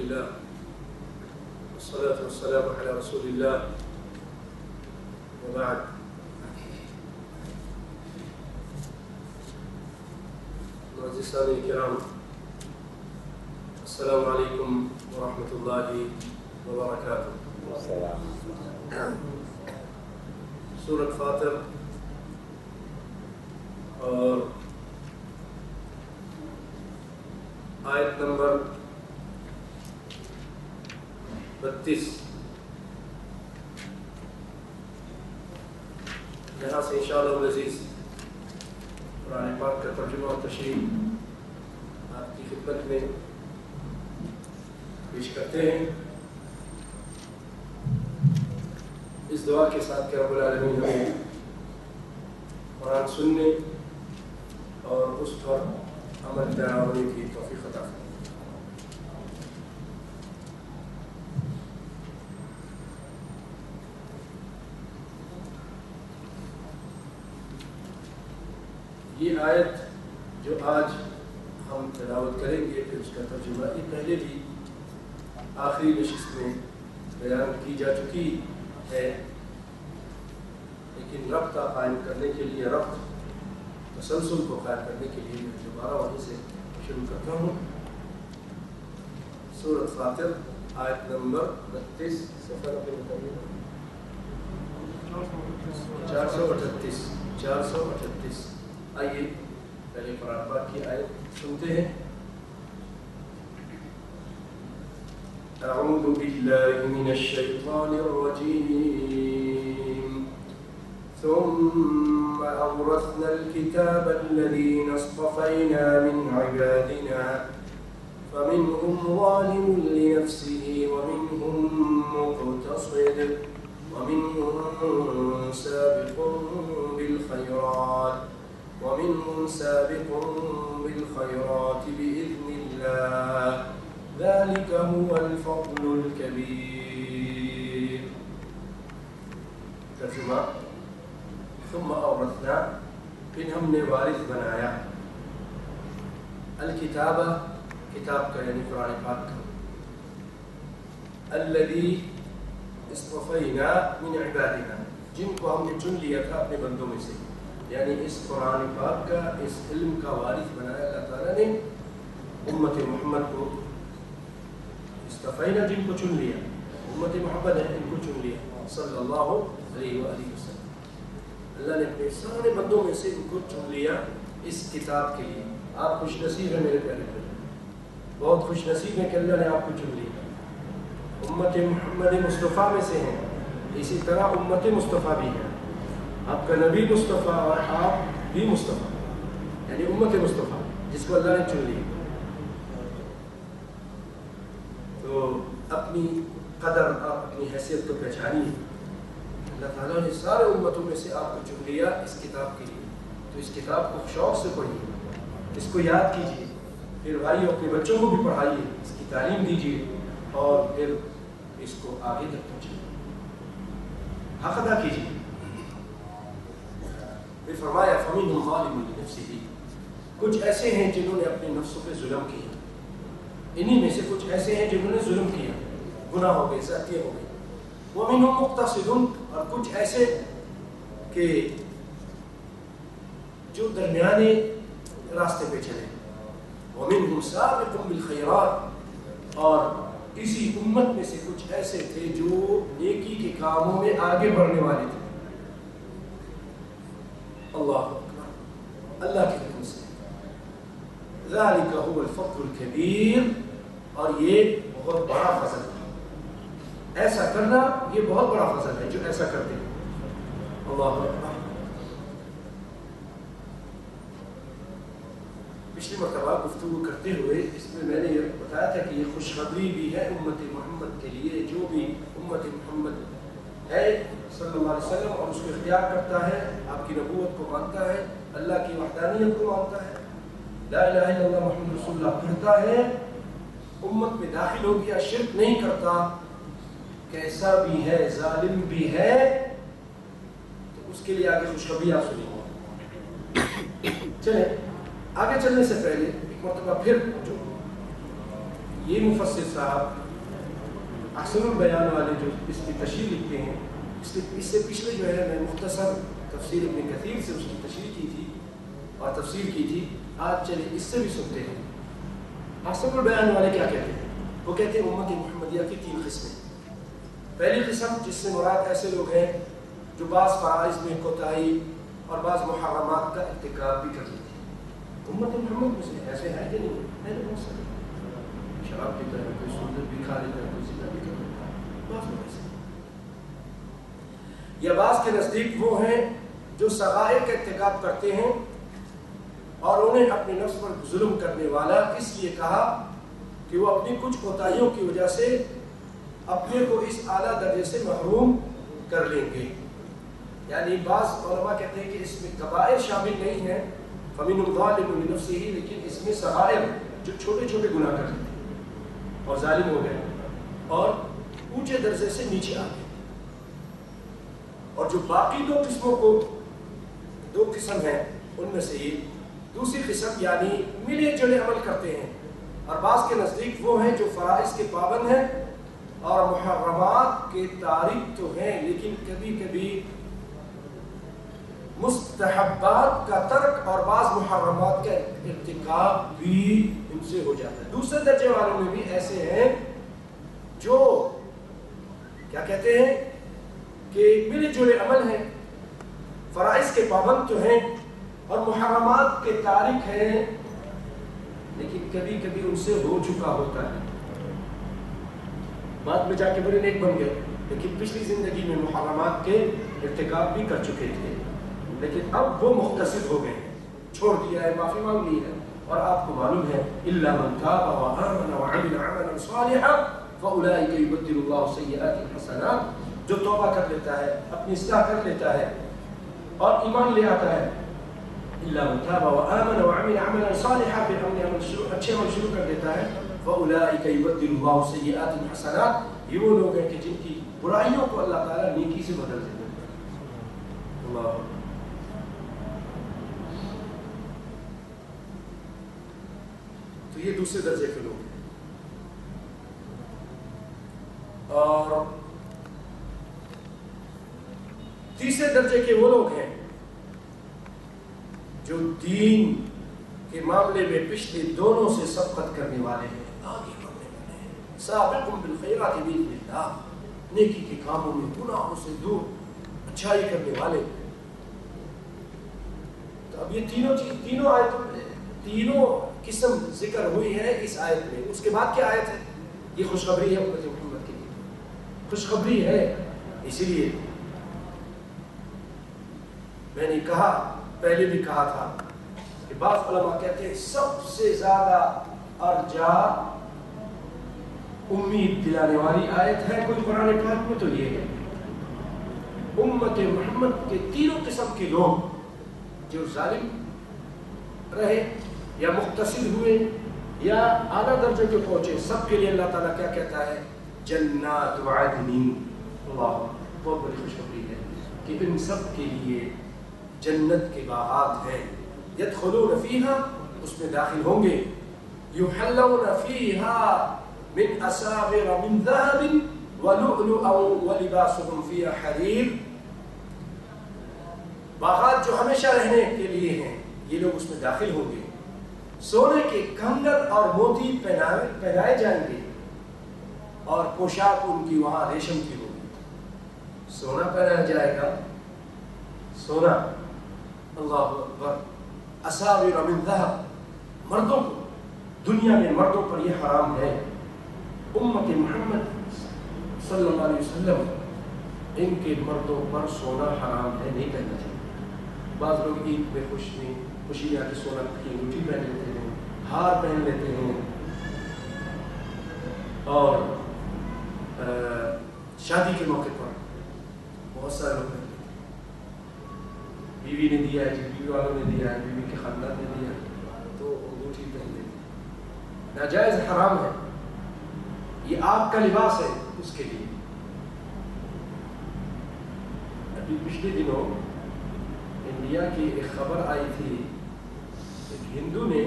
لله والصلاة والسلام على رسول الله وبعد. معززان الكرام، السلام عليكم ورحمة الله وبركاته. سورة فاطر اور آیت نمبر 32 یہاں سے انشاءاللہ العزیز قرآن پاک کا ترجمہ اور تشریح آپ کی خدمت میں پیش کرتے ہیں، اس دعا کے ساتھ کہ رب العالمین ہمیں قرآن سننے اور اس پر عمل پیرا ہونے کی توفیق عطا فرمائے۔ یہ آیت جو آج ہم تلاوت کریں گے پھر اس کا ترجمہ یہ پہلے بھی آخری نشست میں بیان کی جا چکی ہے، لیکن ربط قائم کرنے کے لیے تسلسل کو قائم کرنے کے لیے میں دوبارہ وہیں سے شروع کرتا ہوں۔ سورۃ فاطر آیت نمبر 32 صفحہ 438۔ آئیے پہلے قرآن پاک کی آیت سنتے ہیں۔ اعوذ باللہ من الشیطان الرجیم ثم أورثنا الكتاب الذين اصطفينا من عبادنا فمنهم ظالم لنفسه ومنهم مقتصد ومنهم سابق بالخيرات بإذن الله ذلك هو الفضل الكبير۔ ترجمہ، ثم اورثنا، پھر ہم نے وارث بنایا، الکتابہ، کتاب کا یعنی قرآن پاک کا، الذی اصطفینا من عبادنا، جن کو ہم نے چن لیا تھا اپنے بندوں میں سے، یعنی اس قرآن پاک کا، اس علم کا وارث بنایا اللہ تعالیٰ نے امت محمد کو۔ اصطفینا جن کو چن لیا، امت محمد ہے، ان کو چن لیا صلی اللہ علیہ وآلہ وسلم۔ اللہ نے اپنے سارے بندوں میں سے ان کو چن لیا اس کتاب کے لیے۔ آپ خوش نصیب ہیں میرے پیارے بھائی، بہت خوش نصیب ہیں کہ اللہ نے آپ کو چن لیا۔ امت محمد مصطفیٰ میں سے ہیں، اسی طرح امت مصطفیٰ بھی ہے۔ آپ کا نبی مصطفیٰ اور آپ بھی مصطفیٰ، یعنی امت مصطفیٰ جس کو اللہ نے چن لیا۔ تو اپنی قدر، آپ اپنی حیثیت کو پہچانیے۔ اللہ تعالیٰ نے سارے امتوں میں سے آپ کو چن لیا اس کتاب کے لیے، تو اس کتاب کو شوق سے پڑھیے، اس کو یاد کیجیے، پھر بھائی اپنے بچوں کو بھی پڑھائیے، اس کی تعلیم دیجیے اور پھر اس کو آگے تک پہنچائیے، حق ادا کیجیے۔ پھر فرمایا فَمِنْهُمْ ظَالِمٌ لِنَفْسِهِ، کچھ ایسے ہیں جنہوں نے اپنے نفسوں پہ ظلم کیا، انہی میں سے کچھ ایسے ہیں جنہوں نے ظلم کیا، گناہ ہو گئے، زیادتیاں ہو گئی۔ وَمِنْهُمْ مُقْتَصِدٌ، اور کچھ ایسے کہ جو درمیانے راستے پہ چلے۔ وَمِنْهُمْ سَابِقٌ بِالْخَيْرَاتِ، اور اسی امت میں سے کچھ ایسے تھے جو نیکی کے کاموں میں آگے بڑھنے والے تھے۔ اللہ اکبر، اللہ کے حکم سے۔ ذَلِكَ هُوَ الْفَضْلُ الْكَبِيرُ، اور یہ بہت بڑا فضل ہے، ایسا کرنا یہ بہت بڑا فضل ہے جو ایسا کرتے ہیں۔ اللہ اکبر۔ پچھلی مرتبہ گفتگو کرتے ہوئے اس میں میں نے یہ بتایا تھا کہ یہ خوشخبری بھی ہے امت محمد کے لیے، جو بھی امت محمد ہے صلی اللہ علیہ وسلم اور اس کو اختیار کرتا ہے، آپ کی نبوت کو مانتا ہے، اللہ کی وحدانیت کو مانتا ہے، لا الہ الا اللہ محمد رسول اللہ پڑھتا ہے، امت میں داخل ہو گیا، شرک نہیں کرتا، کیسا بھی ہے، ظالم بھی ہے، تو اس کے لیے آگے خوشخبری آپ سنیں۔ چلیں آگے چلنے سے پہلے ایک مرتبہ پھر جو یہ مفسر صاحب احسن البیان والے جو اس کی تشریح لکھتے ہیں، اس سے پچھلے جو ہے میں مختصر تفسیر ابن کثیر سے اس کی تشریح کی تھی اور تفسیر کی تھی، آج چلے اس سے بھی سنتے ہیں۔ احسن البیان والے کیا کہتے ہیں؟ وہ کہتے ہیں امت محمدیہ کی 3 قسمیں۔ پہلی قسم جس سے مراد ایسے لوگ ہیں جو بعض فرائض میں کوتاہی اور بعض محرمات کا ارتکاب بھی کر لیتے ہیں۔ امت محمد میں سے ایسے ہے کہ نہیں؟ ہے نا، بہت سارے شراب پیتا ہے، کوئی سنت بھی کھا لیتا ہے، کوئی زنا بھی کر لیتا ہے، بعض لوگ ایسے۔ یا بعض کے نزدیک وہ ہیں جو صغائر کا ارتکاب کرتے ہیں اور انہیں اپنے نفس پر ظلم کرنے والا اس لیے کہا کہ وہ اپنی کچھ کوتاہیوں کی وجہ سے اپنے کو اس اعلیٰ درجے سے محروم کر لیں گے۔ یعنی بعض علماء کہتے ہیں کہ اس میں کبائر شامل نہیں ہیں، فَمِنْهُمْ ظَالِمٌ لِنَفْسِهِ، لیکن اس میں صغائر جو چھوٹے چھوٹے گناہ کرتے ہیں اور ظالم ہو گئے اور اونچے درجے سے نیچے آ گئے۔ اور جو باقی 2 قسموں کو 2 قسم ہیں ان میں سے یہ دوسری قسم یعنی ملے جلے عمل کرتے ہیں، اور بعض کے نزدیک وہ ہیں جو فرائض کے پابند ہیں اور محرمات کے تارک تو ہیں، لیکن کبھی کبھی مستحبات کا ترک اور بعض محرمات کا ارتکاب بھی ان سے ہو جاتا ہے۔ دوسرے درجے والوں میں بھی ایسے ہیں جو کیا کہتے ہیں کہ ملے جلے عمل ہیں، فرائض کے پابند تو ہیں اور محرمات کے تارک ہیں، لیکن کبھی کبھی ان سے ہو چکا ہوتا ہے، بعد میں جا کے بڑے نیک بن گئے، لیکن پچھلی زندگی میں محرمات کے ارتکاب بھی کر چکے تھے، لیکن اب وہ مختصر ہو گئے، چھوڑ دیا ہے، معافی مانگ لی ہے۔ اور آپ کو معلوم ہے إِلَّا مَنْ تَابَ وَآمَنَ وَعَمِلَ عَمَلًا صَالِحًا فَأُولَٰئِكَ يُبَدِّلُ اللَّهُ سَيِّئَاتِهِمْ حَسَنَاتٍ، جو توبہ کر لیتا ہے، اپنی اصلاح کر لیتا ہے اور ایمان لے آتا ہے، إِلَّا مَنْ تَابَ وَآمَنَ وَعَمِلَ عَمَلًا صَالِحًا، پھر ہم نے اچھے عمل شروع کر دیتا ہے، فَأُولَٰئِكَ يُبَدِّلُ اللَّهُ سَيِّئَاتِهِمْ حَسَنَاتٍ، یہ وہ لوگ ہیں کہ جن کی برائیوں کو اللہ تعالیٰ نیکی سے بدل دیتے ہیں۔ اللہ، تو یہ دوسرے درجے کے لوگ ہیں۔ اور تیسرے درجے کے وہ لوگ ہیں جو دین کے معاملے میں پچھلے دونوں سے سبقت کرنے والے ہیں، آگے بڑھنے والے ہیں، سابقون بالخیرات بإذن اللہ، نیکی کے کاموں میں، گناہوں سے دور، اچھائی کرنے والے۔ تو اب یہ تینوں آیتوں میں تینوں قسم ذکر ہوئی ہے اس آیت میں۔ اس کے بعد کیا آیت ہے؟ یہ خوشخبری ہے امت محمد کے لیے، خوشخبری ہے۔ اسی لیے میں نے کہا، پہلے بھی کہا تھا کہ بعض علماء کہتے ہیں سب سے زیادہ ارجا امید دلانے والی آیت ہے کوئی قرآن پاک میں تو یہ ہے، امت محمد کے تینوں قسم کے لوگ جو ظالم رہے یا مختصر ہوئے یا اعلیٰ درجے کے پہنچے، سب کے لیے اللہ تعالیٰ کیا کہتا ہے؟ جنات عدن۔ اللہ، بہت بڑی خوشخبری ہے کہ ان سب کے لیے جنت کے باغات ہیں، یدخلون فیہا، اس میں داخل ہوں گے، یحلون فیہا من اساور من ذہب ولؤلؤا ولباسهم فیہا حریر، باغات جو ہمیشہ رہنے کے لیے ہیں، یہ لوگ اس میں داخل ہوں گے، سونے کے کنگن اور موتی پہنائے جائیں گے اور پوشاک ان کی وہاں ریشم کی ہوگی، سونا پہنایا جائے گا، سونا، اللہ اکبر، اساور من ذہب، مردوں کو دنیا میں مردوں پر یہ حرام ہے، امت محمد صلی اللہ علیہ وسلم ان کے مردوں پر سونا حرام ہے، نہیں پہننا چاہیے۔ بعض لوگ عید میں خوشی میں آ کے سونا کی انگوٹھی پہن لیتے ہیں، ہار پہن لیتے ہیں، اور شادی کے موقع پر بہت سارے لوگ پہن لیتے ہیں، بیوی نے دیا ہے، بیوی والوں نے دیا ہے، بیوی کے خاندان نے دیا ہے تو انگوٹھی پہن لیتے ہیں، ناجائز حرام ہے، یہ آپ کا لباس ہے اس کے لیے۔ ابھی پچھلے دنوں انڈیا کی ایک خبر آئی تھی، ایک ہندو نے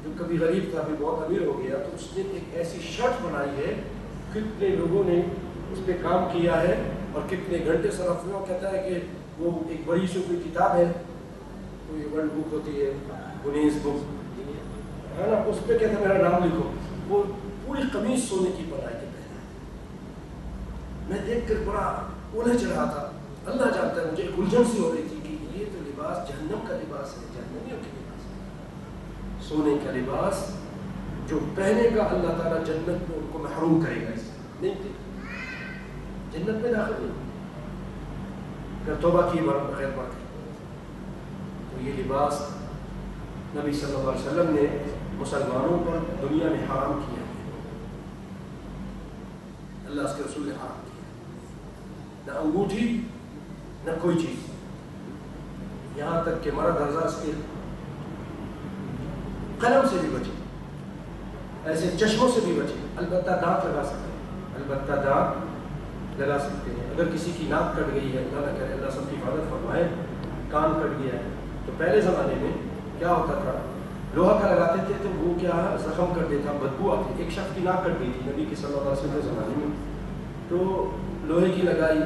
جو جو کبھی غریب تھا پھر بہت امیر ہو گیا، تو اس نے ایک ایسی شرط بنائی ہے، کتنے لوگوں نے اس پہ کام کیا ہے اور کتنے گھنٹے صرف ہوئے. وہ کہتا ہے کہ وہ ایک بڑی سی کوئی کتاب ہے، کوئی ورلڈ بک ہوتی ہے، گنیز بک ہے نا، اس پہ کہتا ہے میرا نام لکھو. وہ پوری قمیص سونے کی بنائی کے پہنا. میں دیکھ کر بڑا الجھ رہا تھا. اللہ جانتا ہے مجھے ایک الجھن سی ہو رہی تھی کہ یہ تو لباس جہنم کا لباس ہے، جہنمیوں کا لباس ہے، سونے کا لباس جو پہنے گا اللہ تعالیٰ جنت میں ان کو محروم کرے گا. اس نہیں جنت میں داخل نہیں. اگر توبہ کی بغیر بڑھ گئی تو یہ لباس نبی صلی اللہ علیہ وسلم نے مسلمانوں پر دنیا میں حرام کیا ہے. اللہ اس کے رسول نے حرام کیا. نہ انگوٹھی نہ کوئی چیز، یہاں تک کہ مرد حضرات کے قلم سے بھی بچے، ایسے چشموں سے بھی بچے. البتہ دانت لگا سکتے ہیں، البتہ دانت لگا سکتے ہیں. اگر کسی کی ناک کٹ گئی ہے، اللہ نہ کرے، اللہ سب کی حفاظت فرمائے، کان کٹ گیا ہے، تو پہلے زمانے میں کیا ہوتا تھا، لوہا کا لگاتے تھے تو وہ کیا زخم کر دیتا، بدبو آتی. ایک شخص کی ناک کٹ گئی تھی نبی کے صلی اللہ علیہ وسلم کے زمانے میں، تو لوہے کی لگائی،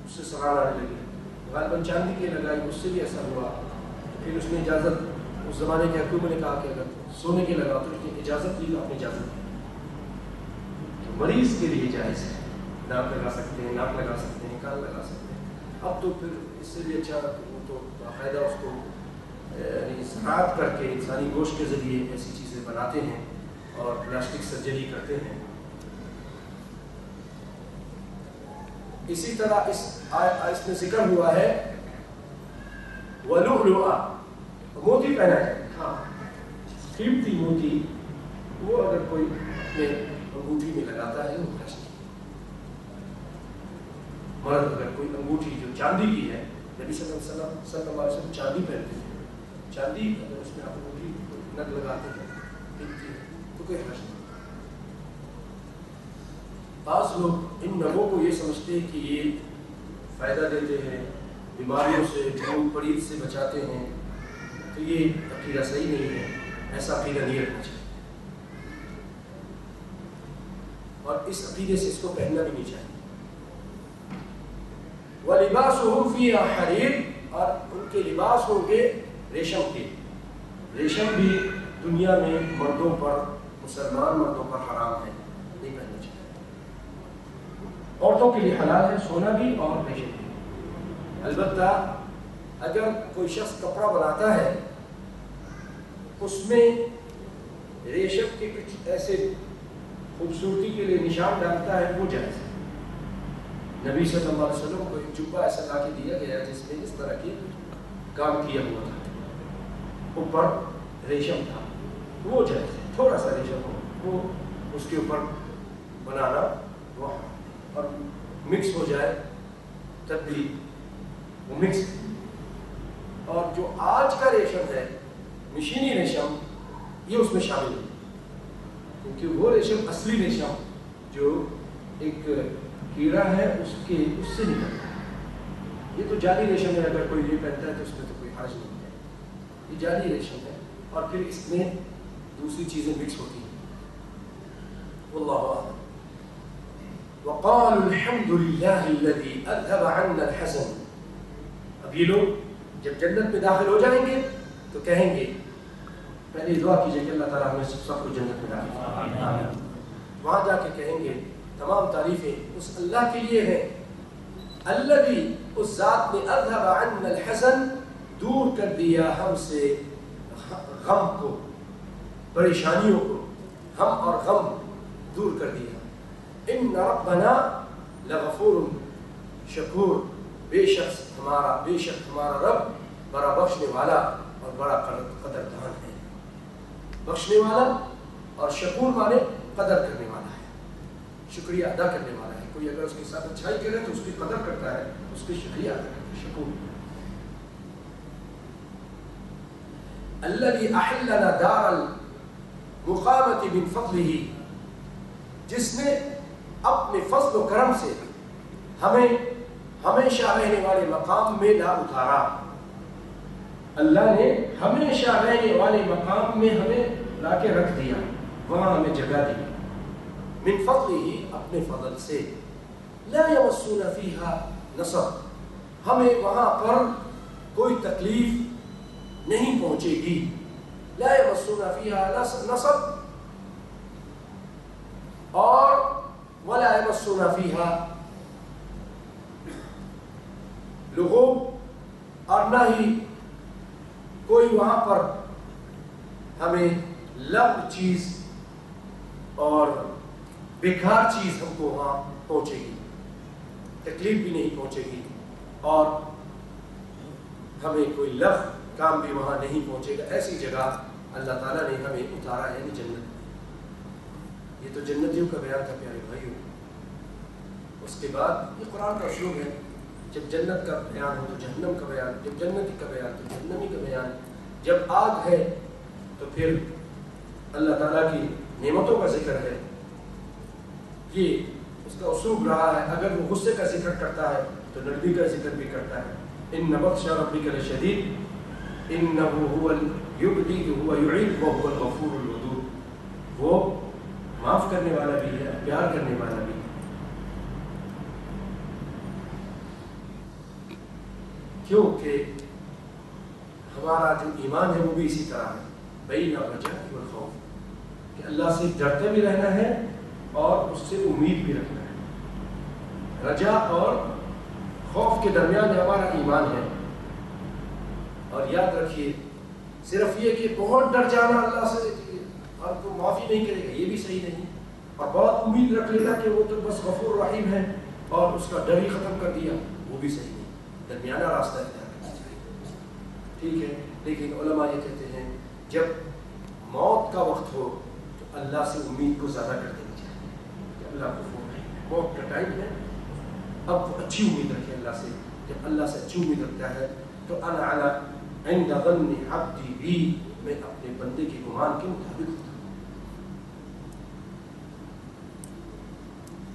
اس سے سران آنے لگی. غالباً چاندی کی لگائی، اس سے بھی ایسا ہوا. پھر اس نے اجازت، اس زمانے کے حکومت نے کہا کہ اگر سونے کے لگاؤ تو اس نے اجازت لی، تو آپ نے اجازت دی. تو مریض کے لیے جائز ہے، ناک لگا سکتے ہیں، ناک لگا سکتے ہیں، کان لگا سکتے ہیں. اب تو پھر اس سے بھی اچھا وہ تو باقاعدہ اس کو یعنی زراعت کر کے انسانی گوشت کے ذریعے ایسی چیزیں بناتے ہیں اور پلاسٹک سرجری کرتے ہیں. اسی طرح اس میں ذکر ہوا ہے وَلُؤْلُؤَا، موتی پہنا ہے. ہاں، قیمتی موتی وہ اگر کوئی اپنے انگوٹھی میں لگاتا ہے وہ پلاسٹک. مرد اگر کوئی انگوٹھی جو چاندی کی ہے، نبی صلی اللہ علیہ وسلم چاندی پہنتے ہیں، چاندی اگر اس میں آپ انگوٹھی نگ لگاتے ہیں قیمتی ہے تو کوئی حرج نہیں. بعض لوگ ان نگوں کو یہ سمجھتے ہیں کہ یہ فائدہ دیتے ہیں، بیماریوں سے، جھوٹ پریت سے بچاتے ہیں، تو یہ عقیدہ صحیح نہیں ہے. ایسا عقیدہ نہیں رکھنا چاہیے اور اس عقیدے سے اس کو پہننا بھی نہیں چاہیے. وَلِبَاسُهُمْ فِيهَا حَرِيرٌ، اور ان کے لباس ہوں گے ریشم کے. ریشم بھی دنیا میں مردوں پر، مسلمان مردوں پر حرام ہے، نہیں پہننا چاہیے. عورتوں کے لیے حلال ہے سونا بھی اور ریشم بھی. البتہ اگر کوئی شخص کپڑا بناتا ہے اس میں ریشم کے کچھ ایسے خوبصورتی کے لیے نشان ڈالتا ہے، وہ جائز ہے. نبی صلی اللہ علیہ وسلم کو ایک جبہ ایسا لا کے دیا گیا جس میں اس طرح کی کام کیا ہوا تھا، اوپر ریشم تھا، وہ جائز ہے. تھوڑا سا ریشم ہو وہ اس کے اوپر بنانا وہ اور مکس ہو جائے تب بھی وہ مکس. اور جو آج کا ریشم ہے مشینی ریشم، یہ اس میں شامل ہے، کیونکہ وہ ریشم اصلی ریشم جو ایک کیڑا ہے اس سے نکلتا ہے. یہ تو جعلی ریشم ہے، اگر کوئی یہ پہنتا ہے تو اس میں تو کوئی حرج نہیں ہے. یہ جعلی ریشم ہے اور پھر اس میں دوسری چیزیں مکس ہوتی ہیں. واللہ اعلم. وقالوا الحمد لله الذي اذهب عنا الحزن. اب یہ لوگ جب جنت میں داخل ہو جائیں گے تو کہیں گے، پہلے دعا کیجئے کہ اللہ تعالیٰ ہمیں سب کو جنت میں داخل کرے. وہاں جا کے کہیں گے تمام تعریفیں اس اللہ کے لیے ہیں، الذی، اس ذات نے، اذهب عنا الحزن، دور کر دیا ہم سے غم کو، پریشانیوں کو، ہم اور غم دور کر دیا. ان ربنا لغفور شکور، بے شک ہمارا رب بڑا بخشنے والا اور بڑا قدردان ہے. بخشنے والا اور شکور مانے قدر کرنے والا ہے، شکریہ ادا کرنے والا ہے. کوئی اگر اس کے ساتھ اچھائی کرے تو اس کی قدر کرتا ہے، اس کی شکریہ ادا کرتا ہے. شکور. الذي احلنا دار المقامة من فضله، جس نے اپنے فضل و کرم سے ہمیں ہمیشہ رہنے والے مقام میں لا اتارا. اللہ نے ہمیشہ رہنے والے مقام میں ہمیں لا کے رکھ دیا، وہاں ہمیں جگہ دی، من فضلہ، اپنے فضل سے، لا یمسون فیہا نصب، ہمیں وہاں پر کوئی تکلیف نہیں پہنچے گی، لا یمسون فیہا نصب، اور ولا یمسون فیہا لغوب، اور نہ ہی کوئی وہاں پر ہمیں لغو چیز اور بیکار چیز ہم کو وہاں پہنچے گی، تکلیف بھی نہیں پہنچے گی، اور ہمیں کوئی لغو کام بھی وہاں نہیں پہنچے گا۔ ایسی جگہ اللہ تعالیٰ نے ہمیں اتارا ہے، جنت۔ یہ تو جنتیوں کا بیان تھا پیارے بھائیوں۔ اس کے بعد یہ قرآن کا اسلوب ہے، جب جنت کا بیان ہو تو جہنم کا بیان، جب جنتی کا بیان تو جہنمی کا بیان، جب آگ ہے تو پھر اللہ تعالیٰ کی نعمتوں کا ذکر ہے۔ یہ اس کا اسلوب رہا ہے، اگر وہ غصے کا ذکر کرتا ہے تو نرمی کا ذکر بھی کرتا ہے۔ ان بطش ربک لشدید انہ هو یبدی هو یعید وهو الغفور الودود، وہ معاف کرنے والا بھی ہے، پیار کرنے والا بھی ہے۔ کیونکہ ہمارا جو ایمان ہے وہ بھی اسی طرح ہے، بین الرجاء والخوف، کہ اللہ سے ڈرتے بھی رہنا ہے اور اس سے امید بھی رکھنا ہے۔ رجاء اور خوف کے درمیان ہمارا ایمان ہے۔ اور یاد رکھیے، صرف یہ کہ بہت ڈر جانا اللہ سے اور تو معافی نہیں کرے گا، یہ بھی صحیح نہیں، اور بہت امید رکھ لینا کہ وہ تو بس غفور رحیم ہے اور اس کا ڈر ہی ختم کر دیا، وہ بھی صحیح نہیں، درمیانہ راستہ اختیار کرنا چاہیے، ٹھیک ہے۔ لیکن علماء یہ کہتے ہیں جب موت کا وقت ہو تو اللہ سے امید کو زیادہ کر دینی چاہیے کہ اللہ کو فون ہے، موت کا ٹائم ہے، اب وہ اچھی امید رکھے اللہ سے۔ جب اللہ سے اچھی امید رکھتا ہے تو انا علی عند ظن عبدی بھی، میں اپنے بندے کے گمان کے مطابق ہوتا ہوں۔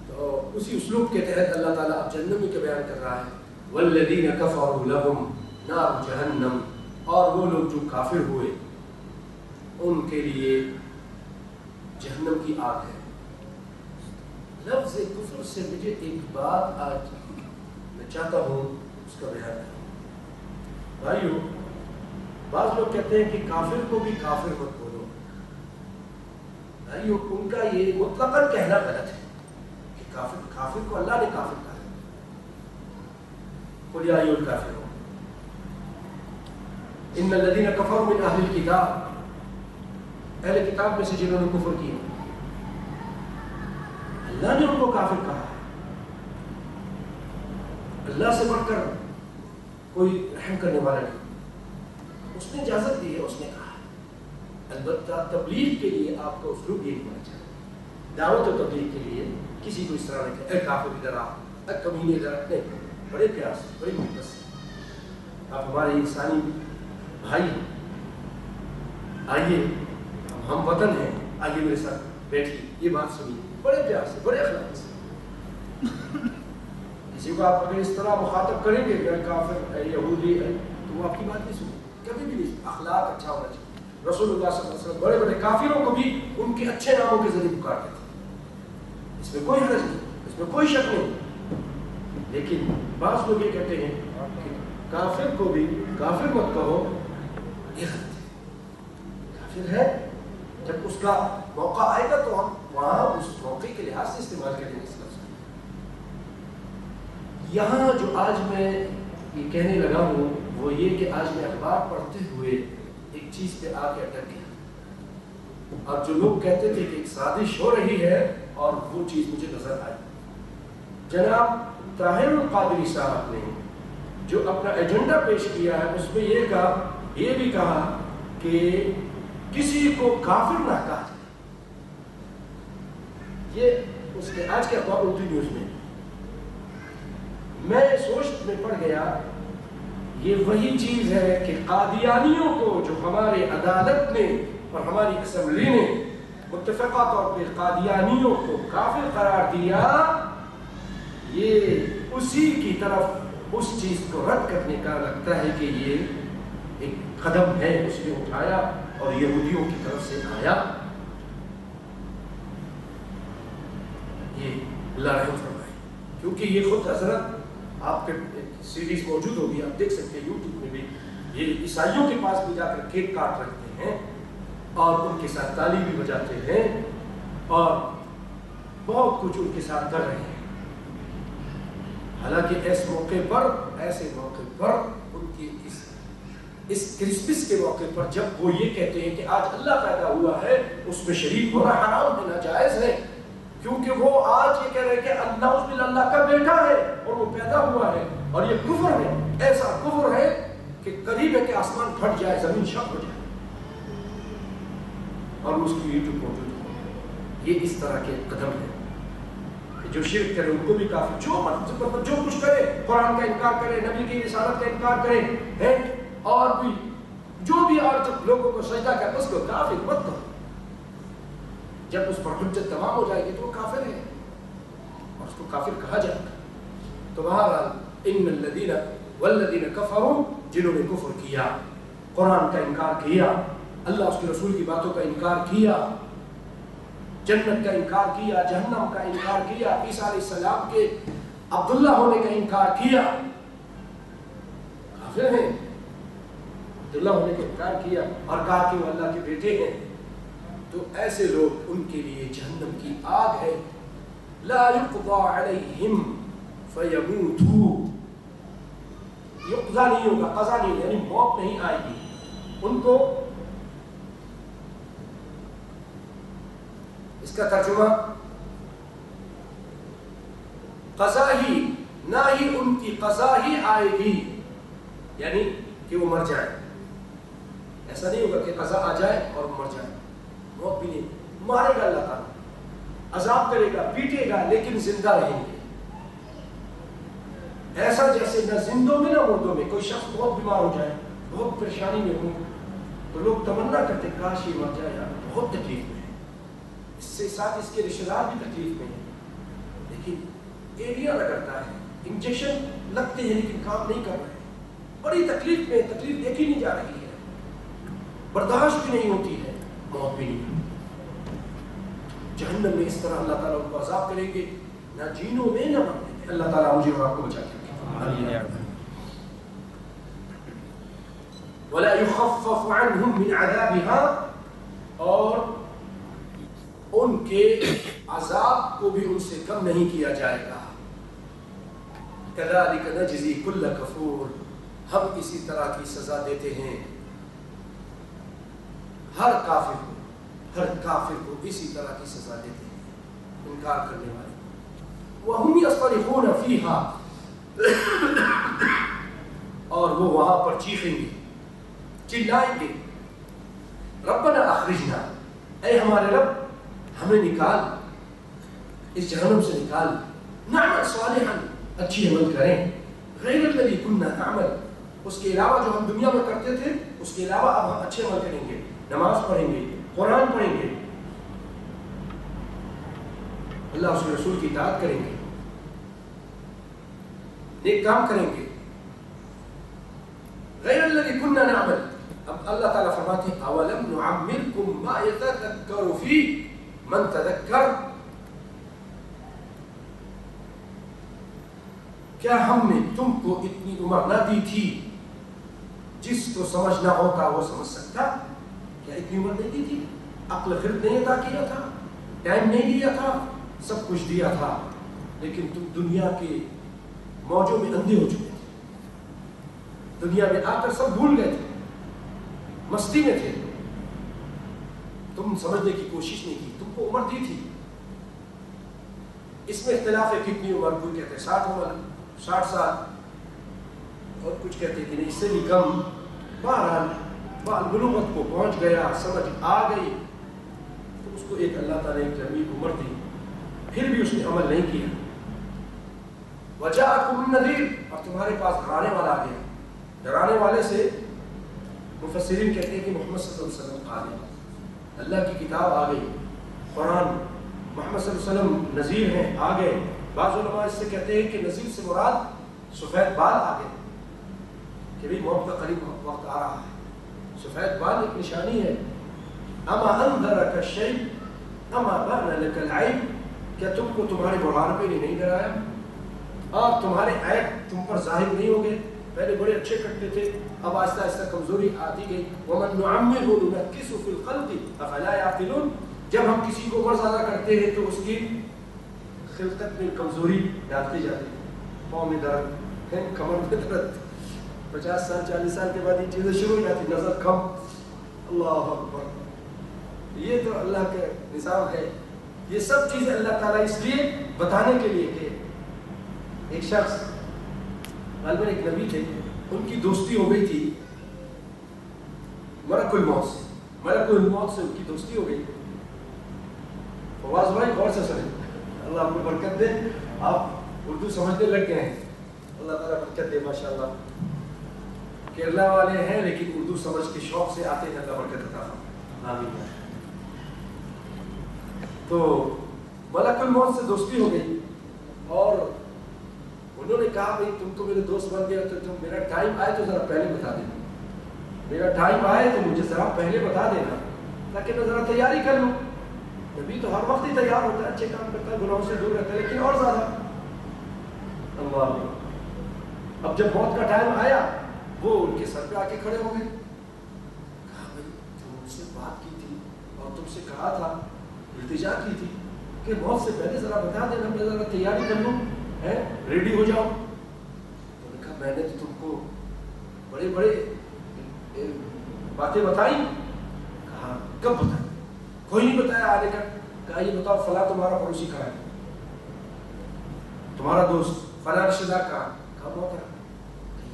تو اسی اسلوب کے تحت اللہ تعالیٰ اب جہنمی کا بیان کر رہا ہے، والذین کفروا لہم نار جہنم، اور وہ لوگ جو کافر ہوئے ان کے لیے جہنم کی آگ ہے۔ لفظ کفر سے مجھے ایک بات آج میں چاہتا ہوں اس کا بیان کروں۔ بھائیو، بعض لوگ کہتے ہیں کہ کافر کو بھی کافر مت بولو۔ بھائیو، ان کا یہ مطلقاً کہنا غلط ہے کہ کافر کو اللہ نے کافر کہا ہے۔ قل یا ایھا الکافرون ان الذین کفروا من اہل الکتاب، اہل کتاب میں سے جنہوں نے کفر کیا، اللہ نے ان کو کافر کہا ہے۔ اللہ سے بڑھ کر کوئی رحم کرنے والا نہیں، اس نے اجازت دی ہے، اس نے کہا ہے۔ البتہ تبلیغ کے لیے آپ کو اسلوب یہ ہونا چاہیے، دعوت و تبلیغ کے لیے کسی کو اس طرح نہیں کہ اے کافر ادھر آ، اے کمینے ادھر آ، نہیں، بڑے پیار سے، بڑی محبت سے، آپ ہمارے انسانی بھائی آئیے، ہم وطن ہیں، آئیے میرے ساتھ بیٹھیے، یہ بات سنیے، بڑے پیار سے، بڑے اخلاق سے۔ کسی کو آپ اگر اس طرح مخاطب کریں گے کہ کافر ہے، یہودی ہے، تو وہ آپ کی بات نہیں سنیں، کبھی بھی نہیں۔ اخلاق اچھا ہونا چاہیے۔ رسول اللہ صلی اللہ علیہ وسلم بڑے بڑے کافروں کو بھی ان کے اچھے ناموں کے ذریعے پکارتے تھے، اس میں کوئی حرج نہیں، اس میں کوئی شک نہیں۔ لیکن بعض لوگ یہ کہتے ہیں کہ کافر کو بھی کافر مت کہو، یہ غلط ہے۔ کافر ہے، جب اس کا موقع آئے گا تو ہم وہاں اس موقع کے لحاظ سے استعمال کریں گے اس لفظ کو۔ یہاں جو آج میں یہ کہنے لگا ہوں وہ یہ کہ آج میں اخبار پڑھتے ہوئے ایک چیز پہ آ کے اٹک گیا، اور جو لوگ کہتے تھے کہ ایک سازش ہو رہی ہے اور وہ چیز مجھے نظر آئی۔ جناب طاہر القادری صاحب نے جو اپنا ایجنڈا پیش کیا ہے اس میں یہ بھی کہا کہ کسی کو کافر نہ کہا جائے۔ یہ اس کے آج کے اخبار اردو نیوز میں سوچ میں پڑ گیا، یہ وہی چیز ہے کہ قادیانیوں کو جو ہمارے عدالت نے اور ہماری اسمبلی نے متفقہ طور پہ قادیانیوں کو کافر قرار دیا، یہ اسی کی طرف اس چیز کو رد کرنے کا لگتا ہے کہ یہ ایک قدم ہے اس نے اٹھایا اور یہودیوں کی طرف سے آیا. یہ اللہ رحم فرمائے. کیونکہ یہ خود حضرت آپ کے سیریز موجود ہوگی, آپ دیکھ سکتے ہیں یوٹیوب میں بھی, یہ عیسائیوں کے پاس بھی جا کر کیک کاٹ رکھتے ہیں اور ان کے ساتھ تالی بھی بجاتے ہیں اور بہت کچھ ان کے ساتھ کر رہے ہیں. حالانکہ ایسے موقع پر ان کی اس کرسمس کے موقع پر جب وہ یہ کہتے ہیں کہ آج اللہ پیدا ہوا ہے, اس میں شریک ہونا حرام ہے, ناجائز ہے, کیونکہ وہ آج یہ کہہ رہے ہیں کہ اللہ کا بیٹا ہے اور وہ پیدا ہوا ہے, اور یہ کفر ہے, ایسا کفر ہے کہ قریب ہے کہ آسمان پھٹ جائے, زمین شق ہو جائے. اور اس کی یوٹیوب موجود ہے. یہ اس طرح کے قدم ہے. جو شرک کرے ان کو بھی کافر, جو کچھ کرے, قرآن کا انکار کرے, نبی کی رسالت کا انکار کرے, اور بھی جو بھی اور جب لوگوں کو سجدہ کرے اس کو کافر مت کرو. جب اس پر حجت تمام ہو جائے گی تو وہ کافر ہے اور اس کو کافر کہا جائے گا. تو بہرحال ان الذین والذین کفروا, جنہوں نے کفر کیا, قرآن کا انکار کیا, اللہ اس کے رسول کی باتوں کا انکار کیا, جنت کا انکار کیا, جہنم کا انکار کیا, عیسیٰ علیہ السلام کے عبداللہ ہونے کا انکار کیا, کافر ہیں. عبداللہ ہونے کا انکار کیا اور کہا کہ وہ اللہ کے بیٹے ہیں, تو ایسے لوگ, ان کے لیے جہنم کی آگ ہے. لا يقضى علیہم فیموتوا, یقضا نہیں ہوگا, قضا نہیں, یعنی موت نہیں آئے گی ان کو. اس کا ترجمہ قضا ہی, نہ ہی ان کی قضا ہی آئے گی, یعنی کہ وہ مر جائے. ایسا نہیں ہوگا کہ قضا آ جائے اور مر جائے, موت بھی نہیں, مارے گا اللہ تعالیٰ, عذاب کرے گا, پیٹے گا, لیکن زندہ رہیں گے. ایسا جیسے نہ زندوں میں نہ مردوں میں. کوئی شخص بہت بیمار ہو جائے, بہت پریشانی میں ہو, تو لوگ تمنا کرتے کاش یہ مر جائے یار, بہت تکلیف میں ہے, اس سے ساتھ اس کے رشتہ دار بھی تکلیف میں ہیں, لیکن ایریا رگڑتا ہے, انجیکشن لگتے ہیں لیکن کام نہیں کر رہے, بڑی تکلیف میں, تکلیف دیکھی نہیں جا رہی ہے, برداشت بھی نہیں ہوتی ہے, موت بھی نہیں. جہنم میں اس طرح اللہ تعالیٰ ان کو عذاب کریں گے, نہ جینوں میں نہ مرنے میں. اللہ تعالیٰ مجھے اور آپ کو بچا کے رکھے. وَلَا يُخَفَّفُ عَنْهُمْ مِنْ عَذَابِهَا, اور ان کے عذاب کو بھی ان سے کم نہیں کیا جائے گا. كَذَلِكَ نَجْزِي كُلَّ كَفُورٍ, ہم اسی طرح کی سزا دیتے ہیں ہر کافر کو اسی طرح کی سزا دیتے ہیں, انکار کرنے والے. وَهُمْ يَصْطَرِخُونَ فِيهَا, اور وہ وہاں پر چیخیں گے, چلائیں گے, ربنا اخرجنا, اے ہمارے رب ہمیں نکال, اس جہنم سے نکال, نعمل صالحا, اچھی عمل کریں, غیر الذی کنا نعمل, اس کے علاوہ جو ہم دنیا میں کرتے تھے اس کے علاوہ اب ہم اچھے عمل کریں گے, نماز پڑھیں گے, قرآن پڑھیں گے, اللہ اس کے رسول کی اطاعت کریں گے, نیک کام کریں گے. غیر الذی کنا نعمل, اب اللہ تعالیٰ فرماتے ہیں اولم نعمرکم ما یتذکر فیہ من تذکر, کیا ہم نے تم کو اتنی عمر نہ دی تھی جس کو سمجھنا ہوتا وہ سمجھ سکتا؟ کیا اتنی عمر نہیں دی تھی؟ عقل خرد نہیں عطا کیا تھا, ٹائم نہیں دیا تھا, سب کچھ دیا تھا, لیکن تم دنیا کے موجوں میں اندھے ہو چکے تھے, دنیا میں آ کر سب بھول گئے تھے, مستی میں تھے, تم سمجھنے کی کوشش نہیں کی, تم کو عمر دی تھی. اس میں اختلاف ہے کتنی عمر, کوئی کہتے ہیں 60 عمر, 60 سال, اور کچھ کہتے ہیں کہ نہیں اس سے بھی کم. بہرحال بلوغت کو پہنچ گیا, سمجھ آ گئی, تو اس کو ایک اللہ تعالیٰ ایک لمبی عمر دی, پھر بھی اس نے عمل نہیں کیا. وجاءکم النذیر, اور تمہارے پاس ڈرانے والا آ گیا. ڈرانے والے سے مفسرین کہتے ہیں کہ محمد صلی اللہ علیہ وسلم آ گئے, اللہ کی کتاب آ گئی, قرآن, محمد صلی اللہ علیہ وسلم نذیر ہیں, آ گئے. بعض علماء اس سے کہتے ہیں کہ نذیر سے مراد سفید بال آ گئے, کہ بھی موت کا قریب وقت آ رہا ہے. سفید بال ایک نشانی ہے. اما انذرک الشیب اما بان لک العیب، کیا تم کو تمہارے بڑھاپے نے نہیں ڈرایا اور تمہارے عیب تم پر ظاہر نہیں ہو گئے؟ پہلے بڑے اچھے کرتے تھے، اب آہستہ آہستہ کمزوری آتی گئی. ومن نعمرہ ننکسہ فی الخلق افلا یعقلون، جب ہم کسی کو عمر زیادہ کرتے ہیں تو اس کی خلقت میں کمزوری ڈالتی جاتی ہے. پاؤں میں درد، کمر میں درد، 50 سال 40 سال کے بعد یہ چیزیں شروع ہو جاتی، نظر کم. اللہ اکبر، یہ تو اللہ کا نظام ہے. یہ سب چیزیں اللہ تعالیٰ اس لیے بتانے کے لیے کہ ایک شخص غالباً ایک نبی تھے، ان کی دوستی ہو گئی تھی ملک الموت سے. ملک الموت سے ان کی دوستی ہو گئی. فواز بھائی غور سے سنیں، اللہ آپ کو برکت دے، آپ اردو سمجھنے لگ گئے ہیں، اللہ تعالیٰ برکت دے. ماشاء اللہ کیرلا والے ہیں لیکن اردو سمجھ کے شوق سے آتے ہیں، اللہ برکت عطا فرمائے. آمین. تو ملک الموت سے دوستی ہو گئی اور انہوں نے کہا بھائی تم تو میرے دوست بن گئے تو تم میرا ٹائم آئے تو ذرا پہلے بتا دینا، میرا ٹائم آئے تو مجھے ذرا پہلے بتا دینا تاکہ میں ذرا تیاری کر لوں. نبی تو ہر وقت ہی تیار ہوتا ہے، اچھے کام کرتا ہے، گناہوں سے دور رہتا ہے، لیکن اور زیادہ اللہ. اب جب موت کا ٹائم آیا وہ ان کے سر پہ آ کے کھڑے ہو گئے. کہا بھائی تم مجھ سے بات کی تھی اور تم سے کہا تھا، التجا کی تھی کہ موت سے پہلے ذرا بتا دینا، میں ذرا تیاری کر لوں، ریڈی ہو جاؤ. انہوں نے کہا میں نے تو تم کو بڑے بڑے باتیں بتائی. کہا کب بتائی؟ کوئی نہیں بتایا آنے کا. کہا یہ بتاؤ فلاں تمہارا پڑوسی کہاں ہے، تمہارا دوست فلاں رشتہ دار کہاں؟ کہا موت ہے.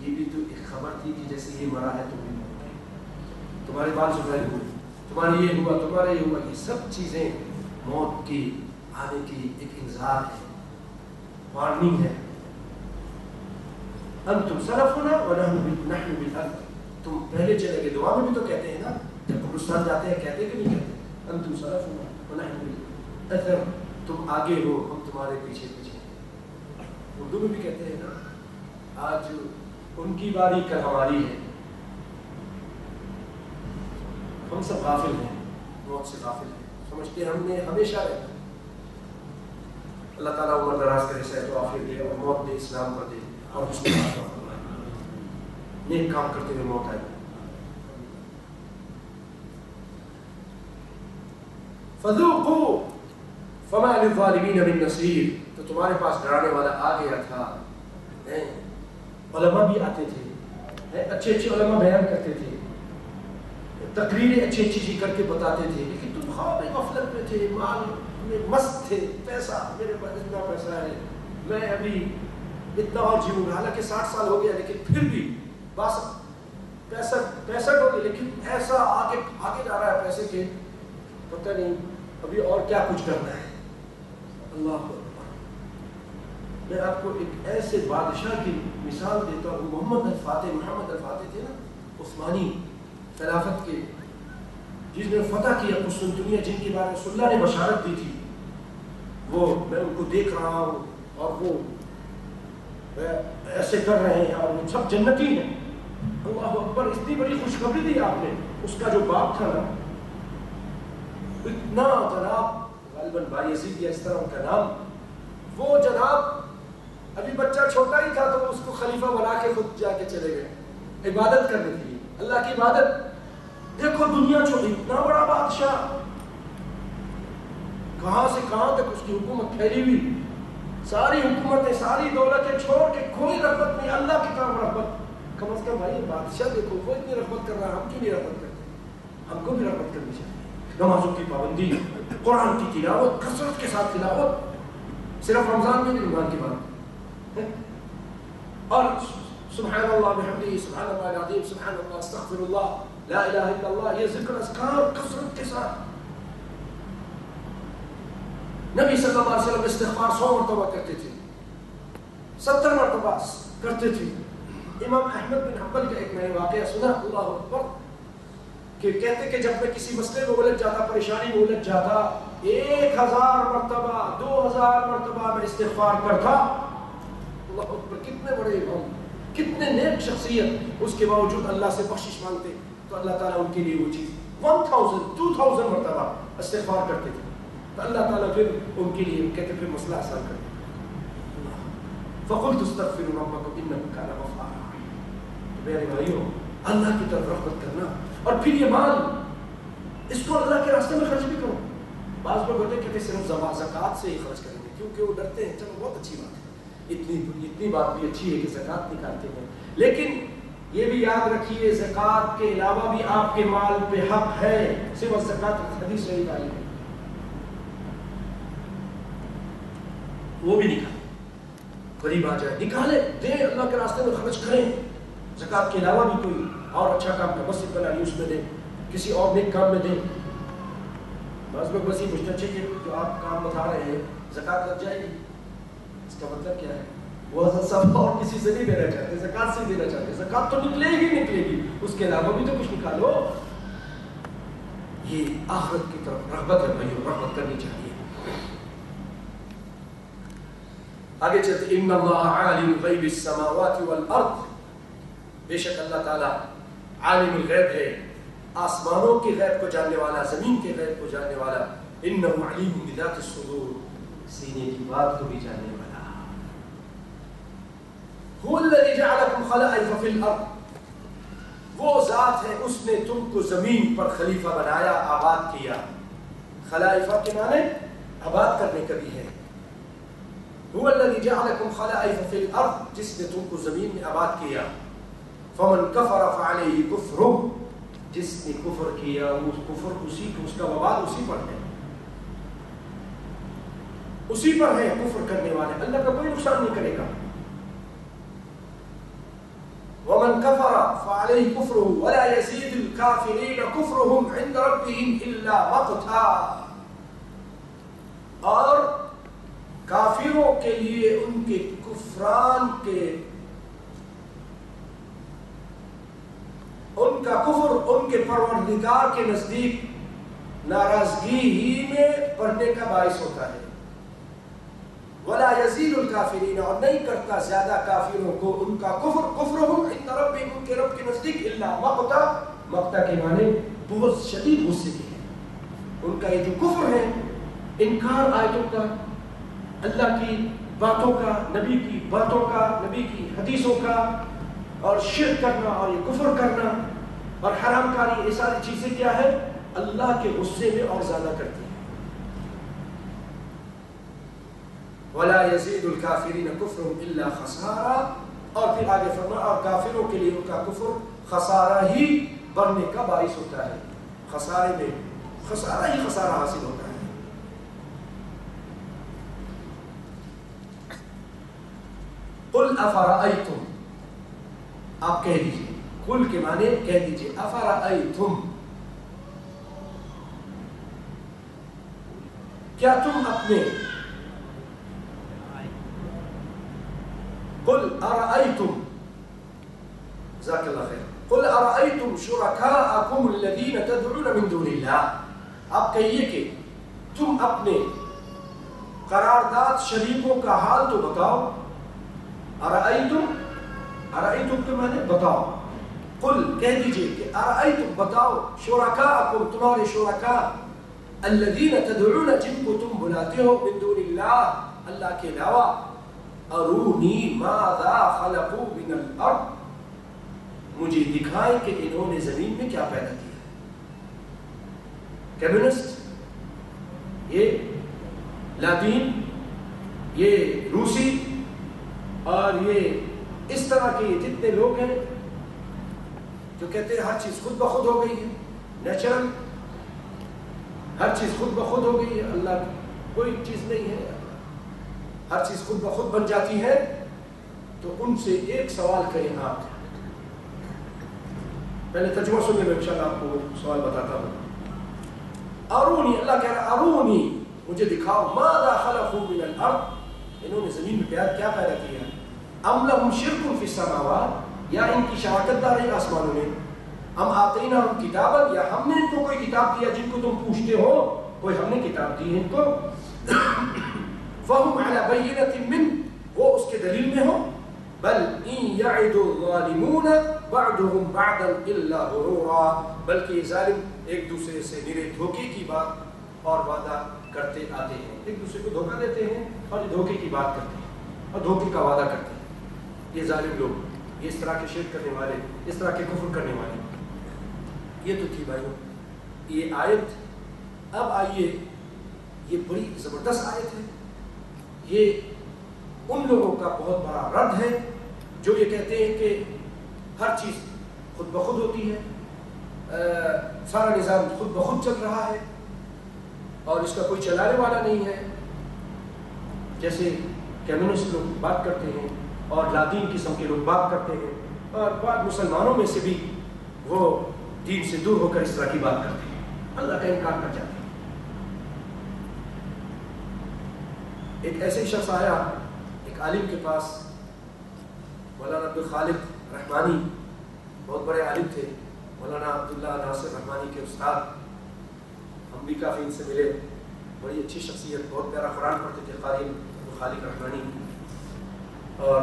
یہ بھی تو ایک خبر تھی کہ جیسے یہ مرا ہے تم بھی مر گئے، تمہارے بال سفید ہوئے، تمہارے یہ ہوا، تمہارا یہ ہوا. یہ سب چیزیں موت کی آنے کی ایک انذار ہے، وارننگ ہے. انتم سلفنا ونحن بالارض، تم پہلے چلے گئے. دعا میں بھی تو کہتے ہیں نا جب قبرستان جاتے ہیں، کہتے ہیں کہ نہیں کہتے؟ انتم سلفنا ونحن بالاثر، تم آگے ہو ہم تمہارے پیچھے پیچھے. اردو میں بھی کہتے ہیں نا آج ان کی باری کل ہماری ہے. ہم سب غافل ہیں، موت سے غافل ہیں، سمجھتے ہیں ہم نے ہمیشہ رہنا. اللہ تعالیٰ عمر دراز کرے، صحت و عافیت دے اور موت دے اسلام پر دے اور اس کے بعد نیک کام کرتے ہوئے موت آئے. فذوقوا فما للظالمین من نصیر، تو تمہارے پاس ڈرانے والا آ گیا تھا. علماء بھی آتے تھے، اچھے اچھے علماء بیان کرتے تھے، تقریریں اچھی اچھی چیز کر کے بتاتے تھے، لیکن تم خواب غفلت میں تھے، مال میں مست تھے. پیسہ، میرے پاس اتنا پیسہ ہے، میں ابھی اتنا اور جیوں گا. حالانکہ 60 سال ہو گیا لیکن پھر بھی بس 65 ہو گئے، لیکن ایسا آگے جا رہا ہے پیسے کے، پتہ نہیں ابھی اور کیا کچھ کرنا ہے. اللہ اکبر. میں آپ کو ایک ایسے بادشاہ کی مثال دیتا ہوں، محمد الفاتح تھے نا، عثمانی خلافت کے، جس نے فتح کیا قسطنطنیہ، جن کے بارے میں رسول اللہ نے بشارت دی تھی. وہ میں ان کو دیکھ رہا ہوں اور وہ ایسے کر رہے ہیں اور وہ سب جنتی ہیں. اللہ اکبر. اتنی بڑی خوشخبری دی آپ نے. اس کا جو باپ تھا نا، اتنا جناب غالباً بایزید یا اس طرح ان کا نام، وہ جناب ابھی بچہ چھوٹا ہی تھا تو اس کو خلیفہ بنا کے خود جا کے چلے گئے عبادت کرنے کے لیے، اللہ کی عبادت. دیکھو دنیا چھوڑی، اتنا بڑا بادشاہ، کہاں سے کہاں تک اس کی حکومت پھیلی ہوئی، ساری حکومتیں، ساری دولتیں چھوڑ کے کوئی رغبت نہیں، اللہ کی طرف رغبت. کم از کم بھائی بادشاہ دیکھو وہ اتنی رغبت کر رہا ہے، ہم کیوں نہیں رغبت کرتے؟ ہم کو بھی رغبت کرنی چاہیے. نمازوں کی پابندی، قرآن کی تلاوت، کثرت کے ساتھ تلاوت، صرف رمضان میں نہیں، رمضان کی بات. اور سبحان اللہ بحمدہ، سبحان اللہ العظیم، سبحان اللہ استغفر اللہ، لا الہ الا اللہ، یہ ذکر اذکار کثرت کے ساتھ. نبی صلی اللہ علیہ وسلم استغفار 100 مرتبہ کرتے تھے، 70 مرتبہ کرتے تھے. امام احمد بن حنبل کا ایک میں نے واقعہ سنا، اللہ اکبر، کہ کہتے کہ جب میں کسی مسئلے میں الجھ جاتا، پریشانی میں الجھ جاتا، 1000 مرتبہ 2000 مرتبہ میں استغفار کرتا. اللہ اکبر. کتنے بڑے امام، کتنے نیک شخصیت، اس کے باوجود اللہ سے بخشش مانگتے. تو اللہ تعالیٰ ان کے لیے وہ چیز 1000-2000 مرتبہ استغفار کرتے تھے تو اللہ تعالیٰ پھر ان کے لیے کہتے پھر مسئلہ آسان کر دیتے. فَقُلْتُ اسْتَغْفِرُوا رَبَّكُمْ إِنَّهُ كَانَ غَفَّارًا. میرے بھائیو اللہ کی طرف رغبت کرنا اور پھر یہ مال اس کو اللہ کے راستے میں خرچ بھی کرو. بعض لوگ ہوتے ہیں کہ صرف زکوٰۃ سے ہی خرچ کریں گے کیونکہ وہ ڈرتے ہیں. چلو بہت اچھی بات ہے, اتنی بات بھی اچھی ہے کہ زکوٰۃ نکالتے ہیں, لیکن یہ بھی یاد رکھیے زکوٰۃ کے علاوہ بھی آپ کے مال پہ حق ہے. صرف زکوٰۃ حدیث صحیح آئی ہے وہ بھی نکالیں. غریب آ جائے نکالے دیں, اللہ کے راستے میں خرچ کریں. زکوٰۃ کے علاوہ بھی کوئی اور اچھا کام کا مسجد بنانی اس میں دیں, کسی اور نیک کام میں دیں. بعض لوگ بس یہ پوچھتے ہیں کہ جو آپ کام بتا رہے ہیں زکوٰۃ لگ جائے گی, اس کا مطلب کیا ہے؟ وہ حضرت صاحب اور کسی سے نہیں دینا چاہتے, زکوٰۃ سے دینا چاہتے. زکوٰۃ تو نکلے گی, اس کے علاوہ بھی تو کچھ نکالو. یہ آخرت کی طرف رغبت ہے بھائیو, رغبت کرنی چاہیے. آگے چلتے ان اللہ عالم غیب السماوات والارض, بے شک اللہ تعالیٰ عالم الغیب ہے, آسمانوں کے غیب کو جاننے والا, زمین کے غیب کو جاننے والا. انہ علیم بذات الصدور, سینے کی بات کو بھی جاننے والا. هو الذی جعلکم خلائف فی الارض, وہ ذات ہے اس نے تم کو زمین پر خلیفہ بنایا, آباد کیا. خلائفہ کے معنی آباد کرنے کا بھی ہے. هو الذی جعلکم خلائف فی الارض, جس نے تم کو زمین میں آباد کیا. فمن کفر فعلیہ کفرہ, جس نے کفر کیا وہ کفر اسی کو, اس کا وبال اسی پر ہے, اسی پر ہے. کفر کرنے والے اللہ کا کوئی نقصان نہیں کرے گا. ومن کفر فعلیہ کفرہ ولا یزید الکافرین کفرہم عند ربہم الا مقتا, اور کافروں کے لیے ان کے کفران کے, ان کا کفر ان کے پروردگار کے نزدیک ناراضگی ہی میں پڑھنے کا باعث ہوتا ہے. ولا یزید الکافرین, اور نہیں کرتا زیادہ کافروں کو ان کا کفر, کفرہم عند ربہم, ان کے رب کے نزدیک, الا مقتا, مقتا کے معنی بہت شدید غصے کے ہیں. ان کا یہ جو کفر ہے, انکار آیتوں کا, اللہ کی باتوں کا, نبی کی باتوں کا, نبی کی حدیثوں کا, اور شرک کرنا اور یہ کفر کرنا اور حرام کاری, یہ ساری چیزیں کیا ہے اللہ کے غصے میں اور زیادہ کرتی ہیں. ولا یزید الکافرین کفرہم الا خسارا, اور پھر آگے فرمایا اور کافروں کے لیے ان کا کفر خسارہ ہی بڑھنے کا باعث ہوتا ہے. خسارے میں خسارہ ہی خسارہ حاصل ہوتا ہے. قل افرأیتم, آپ کہہ دیجئے, قل کے معنی کہہ دیجئے, افرأیتم, کیا تم اپنے, قل ارأیتم, جزاک اللہ خیر, قل ارأیتم شرکاءکم الذین تدعون من دون اللہ, آپ کہیے کہ تم اپنے قرارداد شریکوں کا حال تو بتاؤ. ارأیتم, ارأیتم کے معنی بتاؤ. قل کہہ دیجئے کہ ارأیتم بتاؤ, شرکاءکم تمہارے شرکاء, الذین تدعون جن کو تم بلاتے ہو, من دون اللہ اللہ کے علاوہ, ارونی ماذا خلقوا من الارض, مجھے دکھائیں کہ انہوں نے زمین میں کیا پیدا کیا. کمیونسٹ, یہ لاطین, یہ روسی, اور یہ اس طرح کے جتنے لوگ ہیں جو کہتے ہیں ہر چیز خود بخود ہو گئی ہے, نیچرل, ہر چیز خود بخود ہو گئی ہے, اللہ کوئی چیز نہیں ہے, ہر چیز خود بخود بن جاتی ہے. تو ان سے ایک سوال کریں آپ, پہلے ترجمہ سنیں, میں انشاءاللہ آپ کو سوال بتاتا ہوں. ارونی, اللہ کہہ رہا ارونی, مجھے دکھاؤ, ماذا خلقوا من الارض, انہوں نے زمین میں کیا پیدا کیا. ام لہم شرک فی السماوات, یا ان کی شراکت دار ہے آسمانوں میں. ام آتیناہم کتابا, یا ہم نے ان کو کوئی کتاب دیا جن کو تم پوچھتے ہو, کوئی ہم نے کتاب دی ہے ان کو. فہم علی بینۃ من, وہ اس کے دلیل میں ہو. بل ان يعد الظالمون بعضهم بعضا الا غرورا، بلکہ یہ ظالم ایک دوسرے سے نرے دھوکے کی بات اور وعدہ کرتے آتے ہیں، ایک دوسرے کو دھوکہ دیتے ہیں اور دھوکے کی بات کرتے ہیں اور دھوکے کا وعدہ کرتے ہیں۔ یہ ظالم لوگ، یہ اس طرح کے شرک کرنے والے، اس طرح کے کفر کرنے والے۔ یہ تو تھی بھائیوں یہ آیت۔ اب آئیے، یہ بڑی زبردست آیت ہے، یہ ان لوگوں کا بہت بڑا رد ہے جو یہ کہتے ہیں کہ ہر چیز خود بخود ہوتی ہے، سارا نظام خود بخود چل رہا ہے اور اس کا کوئی چلانے والا نہیں ہے، جیسے کمیونسٹ لوگ بات کرتے ہیں اور لادین قسم کے لوگ بات کرتے ہیں، اور بعض مسلمانوں میں سے بھی وہ دین سے دور ہو کر اس طرح کی بات کرتے ہیں، اللہ کا انکار کر جاتے ہیں۔ ایک ایسے شخص آیا ایک عالم کے پاس، مولانا عبدالخالق رحمانی، بہت بڑے عالم تھے، مولانا عبداللہ ناصر رحمانی کے استاد، ہم بھی کافی ان سے ملے، بڑی اچھی شخصیت، بہت پیارا قرآن پڑھتے تھے قاری عبدالخالق رحمانی، اور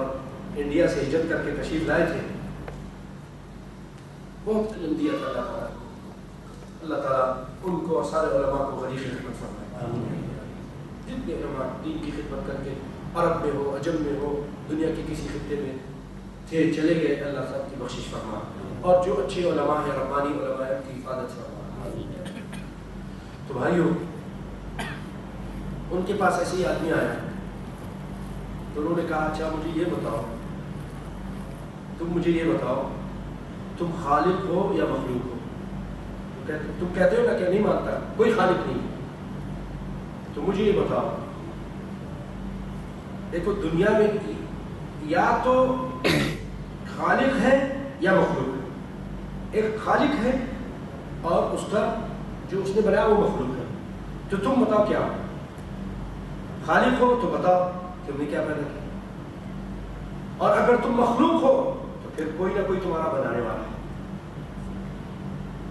انڈیا سے ہجرت کر کے تشریف لائے تھے، بہت علم دیا تھا اللہ تعالیٰ کو، اللہ تعالیٰ ان کو اور سارے علماء کو غریب خدمت فرمائے، جتنے علماء دین کی خدمت کر کے عرب میں ہو، عجم میں ہو، دنیا کے کسی خطے میں تھے، چلے گئے، اللہ صاحب کی بخشش فرما، اور جو اچھے علماء ہیں ربانی علماء کی حفاظت فرما۔ تو بھائیوں ان کے پاس ایسے ہی آدمی آیا تو انہوں نے کہا اچھا مجھے یہ بتاؤ، مجھے یہ بتاؤ تم خالق ہو یا مخلوق ہو؟ تم کہتے ہو نا کہ نہیں مانتا کوئی خالق نہیں، تو مجھے یہ بتاؤ، دیکھو دنیا میں یا تو خالق ہے یا مخلوق ہے، ایک خالق ہے اور اس کا جو اس نے بنایا وہ مخلوق ہے، تو تم بتاؤ کیا ہو؟ خالق ہو تو بتاؤ تم نے کیا پیدا کیا، اور اگر تم مخلوق ہو تو پھر کوئی نہ کوئی تمہارا بنانے والا ہے۔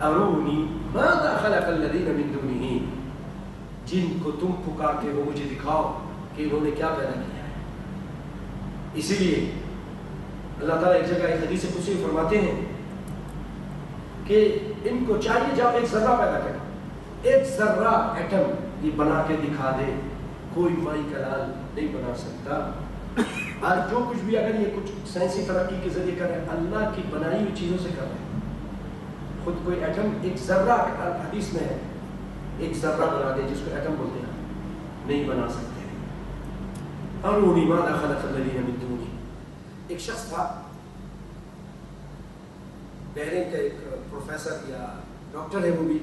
ارونی ماذا خلق الذین من دونہ، جن کو تم پکارتے ہو مجھے دکھاؤ کہ انہوں نے کیا پیدا کیا ہے۔ اسی لیے اللہ تعالیٰ ایک جگہ ایک حدیث قدسی فرماتے ہیں کہ ان کو چاہیے جب ایک ذرہ پیدا کرے، ایک ذرہ ایٹم یہ بنا کے دکھا دے، کوئی مائی کلال نہیں بنا سکتا۔ آج جو کچھ بھی اگر یہ کچھ سائنسی ترقی کے ذریعے کرے، اللہ کی بنائی ہوئی چیزوں سے کر رہے ہیں، خود کوئی ایٹم ایک ذرہ حدیث میں ہے ایک ذرہ بنا دے جس کو ایٹم بولتے ہیں، نہیں بنا سکتے۔ ارونی ماذا خلق الذین من دونہ، ایک شخص تھا بحرین کا، ایک پروفیسر یا ڈاکٹر ہے وہ بھی،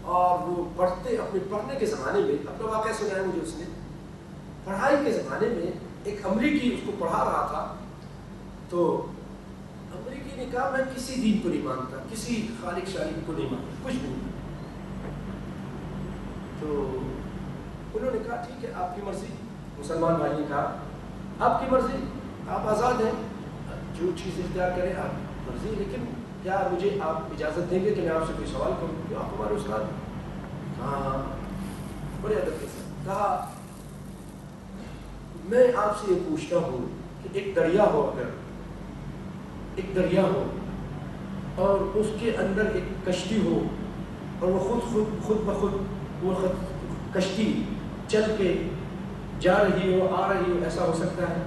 اور وہ اپنے پڑھنے کے زمانے میں، اپنا واقعہ سنایا مجھے اس نے، پڑھائی کے زمانے میں ایک امریکی اس کو پڑھا رہا تھا، تو امریکی نے کہا میں کسی دین کو نہیں مانتا، کسی خالق شالق کو نہیں مانتا، کچھ بھی نہیں۔ تو انہوں نے کہا ٹھیک ہے آپ کی مرضی، مسلمان بھائی نے کہا آپ کی مرضی، آپ آزاد ہیں، جو چیز اختیار کریں آپ مرضی، لیکن کیا مجھے آپ اجازت دیں گے کہ میں آپ سے کوئی سوال کروں؟ کہ آپ ہمارے استاد؟ ہاں، بڑے ادب کے ساتھ کہا میں آپ سے یہ پوچھتا ہوں کہ ایک دریا ہو، اگر ایک دریا ہو اور اس کے اندر ایک کشتی ہو اور وہ خود بخود وہ کشتی چل کے جا رہی ہو آ رہی ہو، ایسا ہو سکتا ہے؟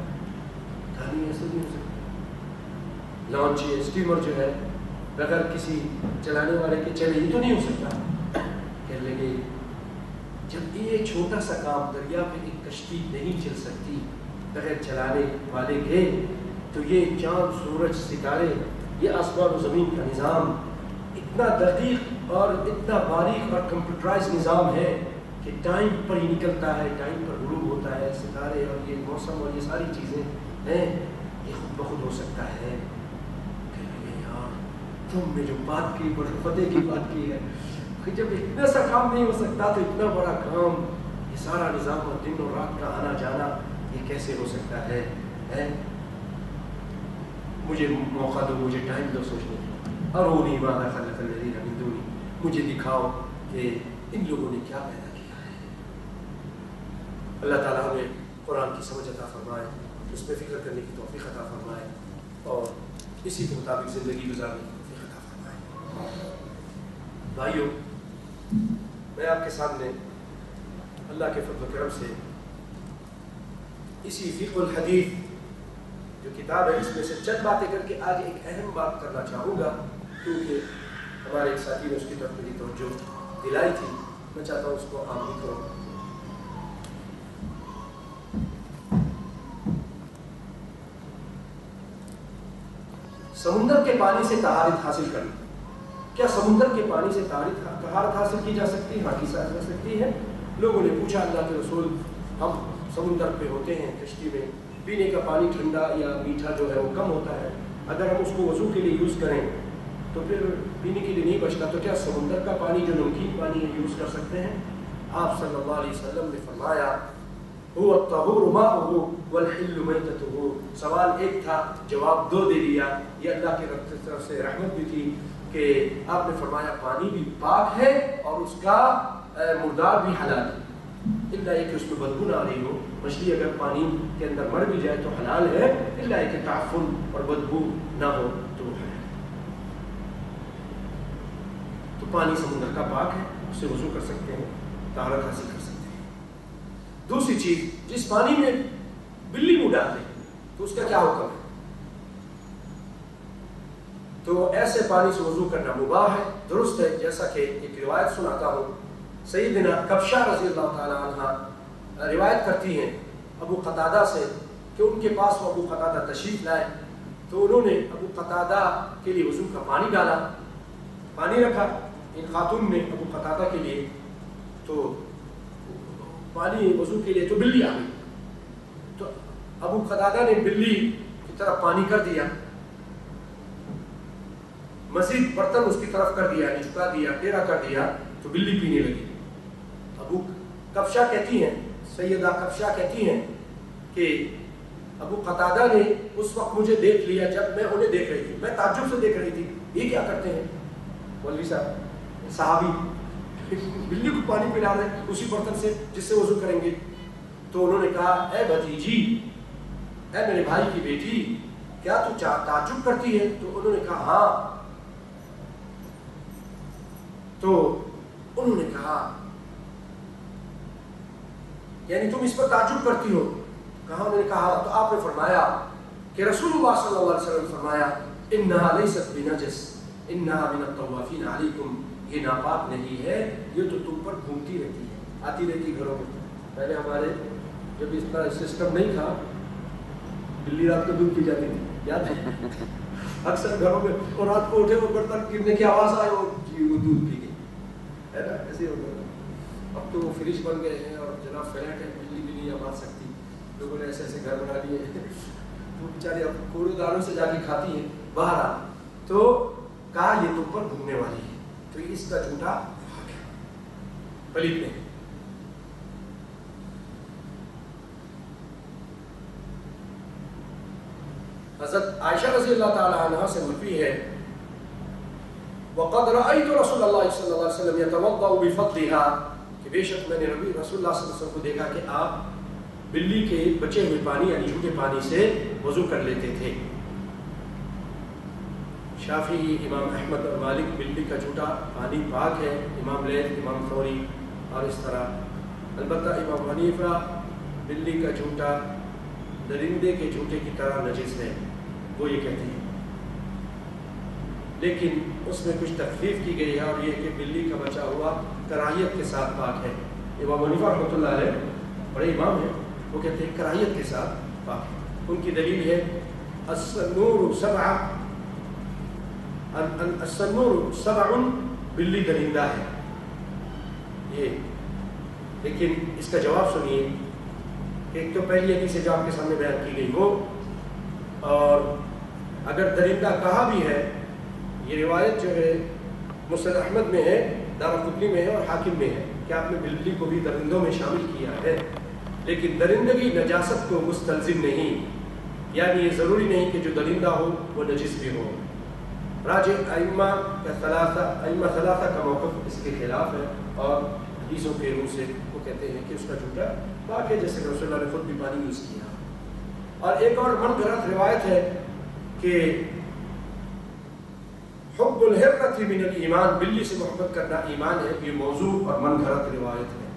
کہانی ایسا نہیں ہو سکتا، لانچ اسٹیمر جو ہے بغیر کسی چلانے والے کے چلے ہی تو نہیں ہو سکتا۔ کہنے لگے جب یہ چھوٹا سا کام دریا پہ ایک کشتی نہیں چل سکتی بغیر چلانے والے کے، تو یہ چاند سورج ستارے، یہ آسمان و زمین کا نظام اتنا دقیق اور اتنا باریک اور کمپیوٹرائز نظام ہے کہ ٹائم پر ہی نکلتا ہے، ٹائم پر غروب ہوتا ہے، ستارے اور یہ موسم اور یہ ساری چیزیں ہیں، یہ خود بخود ہو سکتا ہے۔ کہ یار تم نے جو بات کی بڑے فتح کی بات کی ہے کہ جب اتنا سا کام نہیں ہو سکتا تو اتنا بڑا کام، یہ سارا نظام اور دن اور رات کا آنا جانا یہ کیسے ہو سکتا ہے؟ مجھے موقع دو، مجھے ٹائم دو سوچنے کی۔ ارونی ماذا خلق الذین من دونہ، مجھے دکھاؤ کہ ان لوگوں نے کیا پیدا کیا ہے۔ اللہ تعالیٰ ہمیں قرآن کی سمجھ عطا فرمائے۔ اس پہ فکر کرنے کی توفیق عطا فرمائے اور اسی کے مطابق زندگی گزارنے کی توفیق عطا فرمائے۔ بھائیوں، میں آپ کے سامنے اللہ کے فضل و کرم سے اسی فقہ الحدیث جو کتاب ہے اس میں سے چند باتیں کر کے آج ایک اہم بات کرنا چاہوں گا، کیونکہ ہمارے ایک ساتھی نے اس کی طرف میری توجہ دلائی تھی، میں چاہتا ہوں اس کو عام بھی کروں۔ سمندر کے پانی سے طہارت حاصل کرنا، کیا سمندر کے پانی سے طہارت حاصل کی جا سکتی ہے؟ ہاں کی جا سکتی ہے۔ لوگوں نے پوچھا اللہ کے رسول، ہم سمندر پہ ہوتے ہیں کشتی میں، پینے کا پانی ٹھنڈا یا میٹھا جو ہے وہ کم ہوتا ہے، اگر ہم اس کو وضو کے لیے یوز کریں تو پھر پینے کے لیے نہیں بچتا، تو کیا سمندر کا پانی جو نمکین پانی ہے یوز کر سکتے ہیں؟ آپ صلی اللہ علیہ وسلم نے فرمایا هو الطهور ماؤه والحل میتته۔ سوال ایک تھا، جواب دو دے دیا۔ یہ اللہ کی طرف سے رحمت بھی تھی کہ آپ نے فرمایا پانی بھی پاک ہے اور اس کا مردار بھی حلال ہے، الا یہ کہ اس میں بدبو نہ آ رہی ہو۔ مچھلی اگر پانی کے اندر مر بھی جائے تو حلال ہے، الا یہ کہ تعفن اور بدبو نہ ہو تو وہ حلال ہے۔ تو پانی سمندر کا پاک ہے، اس سے وضو کر سکتے ہیں، طہارت حاصل کر سکتے ہیں۔ دوسری چیز، جس پانی میں بلی منہ ڈالتے ہیں تو اس کا کیا حکم ہے؟ تو ایسے پانی سے وضو کرنا مباح ہے، درست ہے، جیسا کہ ایک روایت سناتا ہوں، سیدنا کبشہ رضی اللہ تعالی عنہ روایت کرتی ہیں ابو قتادہ سے کہ ان کے پاس وہ ابو قتادہ تشریف لائے تو انہوں نے ابو قتادہ کے لیے وضو کا پانی ڈالا، پانی رکھا ان خاتون نے ابو قتادہ کے لیے، تو پانی وضو کے لیے تو بلی آ گئی، تو ابو قتادہ نے بلی کی طرف پانی کر دیا، مزید برتن اس کی طرف کر دیا، جھکا دیا، ٹیڑھا کر دیا، تو بلی پینے لگی۔ ابو کبشہ کہتی ہیں، سیدہ کبشہ کہتی ہیں کہ ابو قتادہ نے اس وقت مجھے دیکھ لیا جب میں انہیں دیکھ رہی تھی، میں تعجب سے دیکھ رہی تھی، یہ کیا کرتے ہیں مولوی صاحب، صحابی بلی کو پانی پلا رہے ہیں اسی برتن سے جس سے وضو کریں گے۔ تو انہوں نے کہا، اے بھتیجی، اے میرے بھائی کی بیٹی، کیا تو تعجب کرتی ہے؟ تو انہوں نے کہا ہاں۔ تو انہوں نے کہا یعنی تم اس پر تعجب کرتی ہو؟ کہا، انہوں نے کہا، تو آپ نے فرمایا کہ رسول اللہ صلی اللہ علیہ وسلم نے فرمایا انہا لیست بنجس انہا من الطوافین علیکم، یہ ناپاک نہیں ہے، یہ تو تم پر گھومتی رہتی ہے، آتی رہتی گھروں میں۔ پہلے ہمارے جب اس طرح سسٹم نہیں تھا، بلی رات کو دودھ پی جاتی تھی، یاد ہے؟ اکثر گھروں میں، اور رات کو اٹھے وہ برتن گرنے کی آواز آئے وہ دودھ پی گئی، ہے نا؟ ایسے ہوتا تھا۔ اب تو وہ فریج بن گئے ہیں اور جناب فلیٹ ہے، بجلی بھی نہیں مار سکتی، لوگوں نے ایسے ایسے گھر بنا لیے تو بیچارے اب کوڑے دانوں سے جا کے کھاتی ہیں باہر۔ تو کہا یہ تم پر گھومنے والی ہے، تو اس کا جھوٹا پلیت نہیں۔ حضرت عائشہ رضی اللہ تعالی عنہا سے مروی ہے، وقد رأيت رسول اللہ صلی اللہ علیہ وسلم يتوضأ بفضلها، کہ بے شک میں نے رسول اللہ صلی اللہ علیہ وسلم کو دیکھا کہ آپ بلی کے بچے ہوئے پانی یعنی جھوٹے پانی سے وضو کر لیتے تھے۔ شافعی، امام احمد اور مالک بلی کا جھوٹا پانی پاک ہے، امام لیث، امام ثوری اور اس طرح۔ البتہ امام حنیفہ بلی کا جھوٹا درندے کے جھوٹے کی طرح نجس ہے، وہ یہ کہتے ہیں، لیکن اس میں کچھ تخفیف کی گئی ہے اور یہ کہ بلی کا بچا ہوا کراہیت کے ساتھ پاک ہے۔ امام حنیفہ رحمۃ اللہ علیہ بڑے امام ہیں، وہ کہتے ہیں کراہیت کے ساتھ پاک ہے۔ ان کی دلیل ہے السنور سبع، بلی درندہ ہے یہ۔ لیکن اس کا جواب سنیے، ایک تو پہلی حدیث جو آپ کے سامنے بیان کی گئی وہ، اور اگر درندہ کہا بھی ہے، یہ روایت جو ہے مسند احمد میں ہے، دارقطنی میں ہے اور حاکم میں ہے کہ آپ نے بلی کو بھی درندوں میں شامل کیا ہے، لیکن درندگی نجاست کو مستلزم نہیں، یعنی یہ ضروری نہیں کہ جو درندہ ہو وہ نجس بھی ہو۔ راجع ائمہ ثلاثہ کا موقف اس کے خلاف ہے اور حدیثوں کے روح سے وہ کہتے ہیں کہ اس کا جھوٹا پاک ہے، جیسے کہ رسول اللہ نے خود بھی پانی یوز کیا۔ اور ایک اور من گھڑت روایت ہے کہ حب الحرۃ من الایمان، بلی سے محبت کرنا ایمان ہے، یہ موضوع اور من گھڑت روایت ہے۔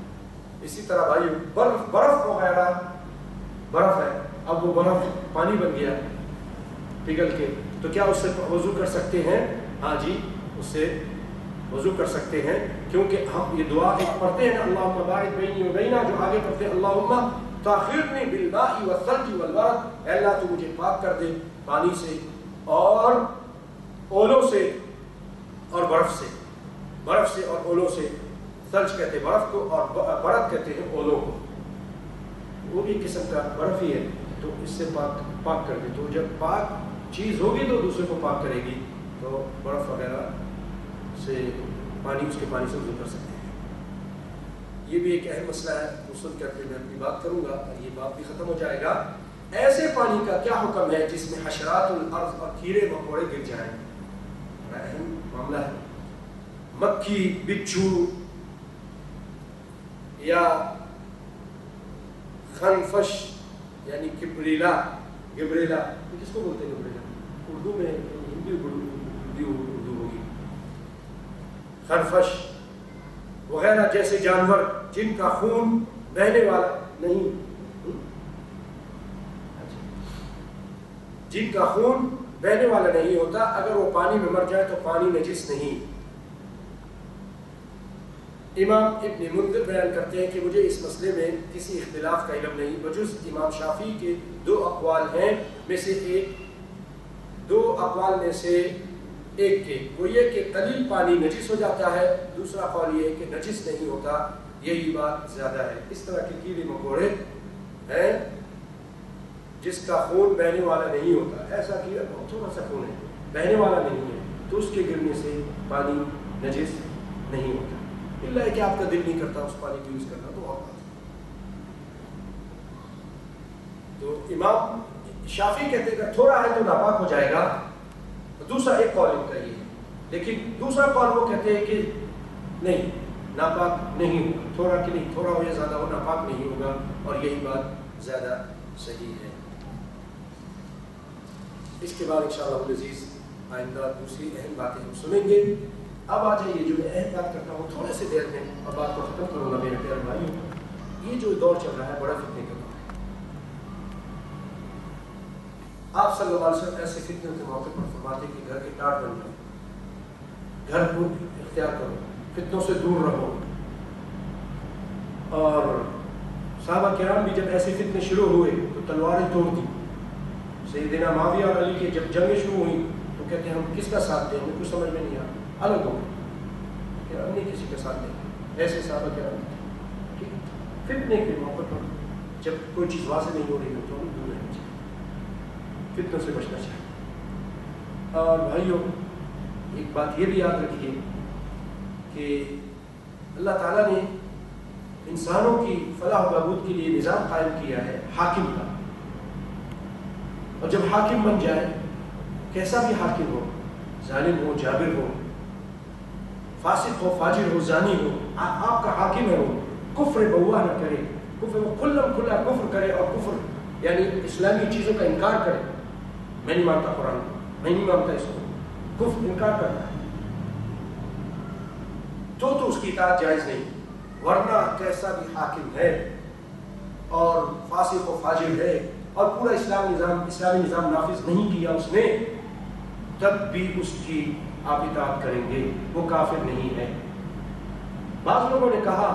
اسی طرح بھائی برف وغیرہ، برف ہے، اب وہ برف پانی بن گیا پگھل کے، تو کیا اس سے وضو کر سکتے ہیں؟ ہاں جی، اس سے وضو کر سکتے ہیں، کیونکہ ہم یہ دعا ایک پڑھتے ہیں نا، اللہم باعد بینی و بینا، جو آگے پڑھتے ہیں اللہم طہرنی بالماء والثلج والبرد، اے اللہ تو مجھے پاک کر دے پانی سے اور اولوں سے اور برف سے، برف سے اور اولوں سے، ثلج کہتے ہیں برف کو اور برد کہتے ہیں اولوں کو، وہ بھی قسم کا برف ہی ہے، تو اس سے پاک کر دے۔ تو جب پاک چیز ہوگی تو دوسرے کو پاک کرے گی، تو برف وغیرہ سے پانی، اس کے پانی سے وضو کر سکتے ہیں۔ یہ بھی ایک اہم مسئلہ ہے، غسل کر کے میں اپنی بات کروں گا، یہ بات بھی ختم ہو جائے گا۔ ایسے پانی کا کیا حکم ہے جس میں حشرات الارض اور کیڑے مکوڑے گر جائیں؟ بڑا اہم معاملہ ہے۔ مکھی، بچھو یا خنفش یعنی گبریلا کس کو بولتے ہیں گبریلا؟ اردو میں، ہندی اردو ہوگی، خنفش وغیرہ جیسے جانور جن کا خون بہنے والا نہیں، جن کا خون بہنے والا نہیں ہوتا، اگر وہ پانی میں مر جائے تو پانی نجس نہیں۔ امام ابن منذر بیان کرتے ہیں کہ مجھے اس مسئلے میں کسی اختلاف کا علم نہیں، بجز امام شافعی کے دو اقوال ہیں دو اقوال میں سے ایک کے، وہ یہ کہ قلیل پانی نجس ہو جاتا ہے، دوسرا قول یہ ہے کہ نجس نہیں ہوتا، یہی بات زیادہ ہے۔ اس طرح کے کیڑے مکوڑے ہیں جس کا خون بہنے والا نہیں ہوتا، ایسا کیڑا بہت تھوڑا سا خون ہے، بہنے والا نہیں ہے، تو اس کے گرنے سے پانی نجس نہیں ہوتا، اللہ ہے کہ آپ کا دل نہیں کرتا اس پانی کو یوز کرنا، تو اور بات۔ تو امام شافعی کہتے ہیں کہ تھوڑا ہے تو ناپاک ہو جائے گا، دوسرا ایک قول ان کا یہ ہے، لیکن دوسرا قول وہ کہتے ہیں کہ نہیں، ناپاک نہیں ہوگا، تھوڑا کہ نہیں، تھوڑا ہو یا زیادہ ہو ناپاک نہیں ہوگا، اور یہی بات زیادہ صحیح ہے۔ اس کے بعد انشاءاللہ العزیز آئندہ دوسری اہم باتیں ہم سنیں گے۔ اب آ جائیے، جو میں اہم بات کرتا ہوں تھوڑے سے دیر میں، اور بات کو ختم کروں گا میرے پیارے بھائیوں۔ یہ جو دور چل رہا ہے بڑا فتنے کا دور ہے۔ آپ صلی اللہ علیہ وسلم ایسے فتنے کے موقع پر فرماتے کہ گھر کے ٹاٹ بن جائیں، گھر کو اختیار کرو، فتنوں سے دور رہو، اور صحابہ کرام بھی جب ایسے فتنے شروع ہوئے تو تلواریں توڑ دی۔ سیدنا معاویہ اور علی کے جب جنگیں شروع ہوئی تو کہتے ہیں ہم کس کا ساتھ دیں، ہمیں کچھ سمجھ میں نہیں آیا، الگ ہو گئے کہ ہم نہیں کسی کا ساتھ دیں۔ ایسے صحابہ کرام کہ فتنے کے موقع پر جب کوئی چیز واضح نہیں ہو رہی ہو تو ہم دور رہنا چاہیے، فتنوں سے بچنا چاہیے۔ اور بھائیوں، ایک بات یہ بھی یاد رکھیے کہ اللہ تعالیٰ نے انسانوں کی فلاح و بہبود کے لیے نظام قائم کیا ہے حاکم کا، اور جب حاکم بن جائے، کیسا بھی حاکم ہو، ظالم ہو، جابر ہو، فاسق ہو، فاجر ہو، زانی ہو، آپ کا حاکم ہے، وہ کفر بواہ نہ کرے، کفر کھلا کفر کرے، اور کفر یعنی اسلامی چیزوں کا انکار کرے، میں نہیں مانتا قرآن کو، میں نہیں مانتا اس کو، کفر انکار کرتا ہے، تو اس کی اطاعت جائز نہیں، ورنہ کیسا بھی حاکم ہے اور فاسق و فاجر ہے اور پورا اسلامی نظام نافذ نہیں کیا اس نے، تب بھی اس کی آپ اطاعت کریں گے، وہ کافر نہیں ہے۔ بعض لوگوں نے کہا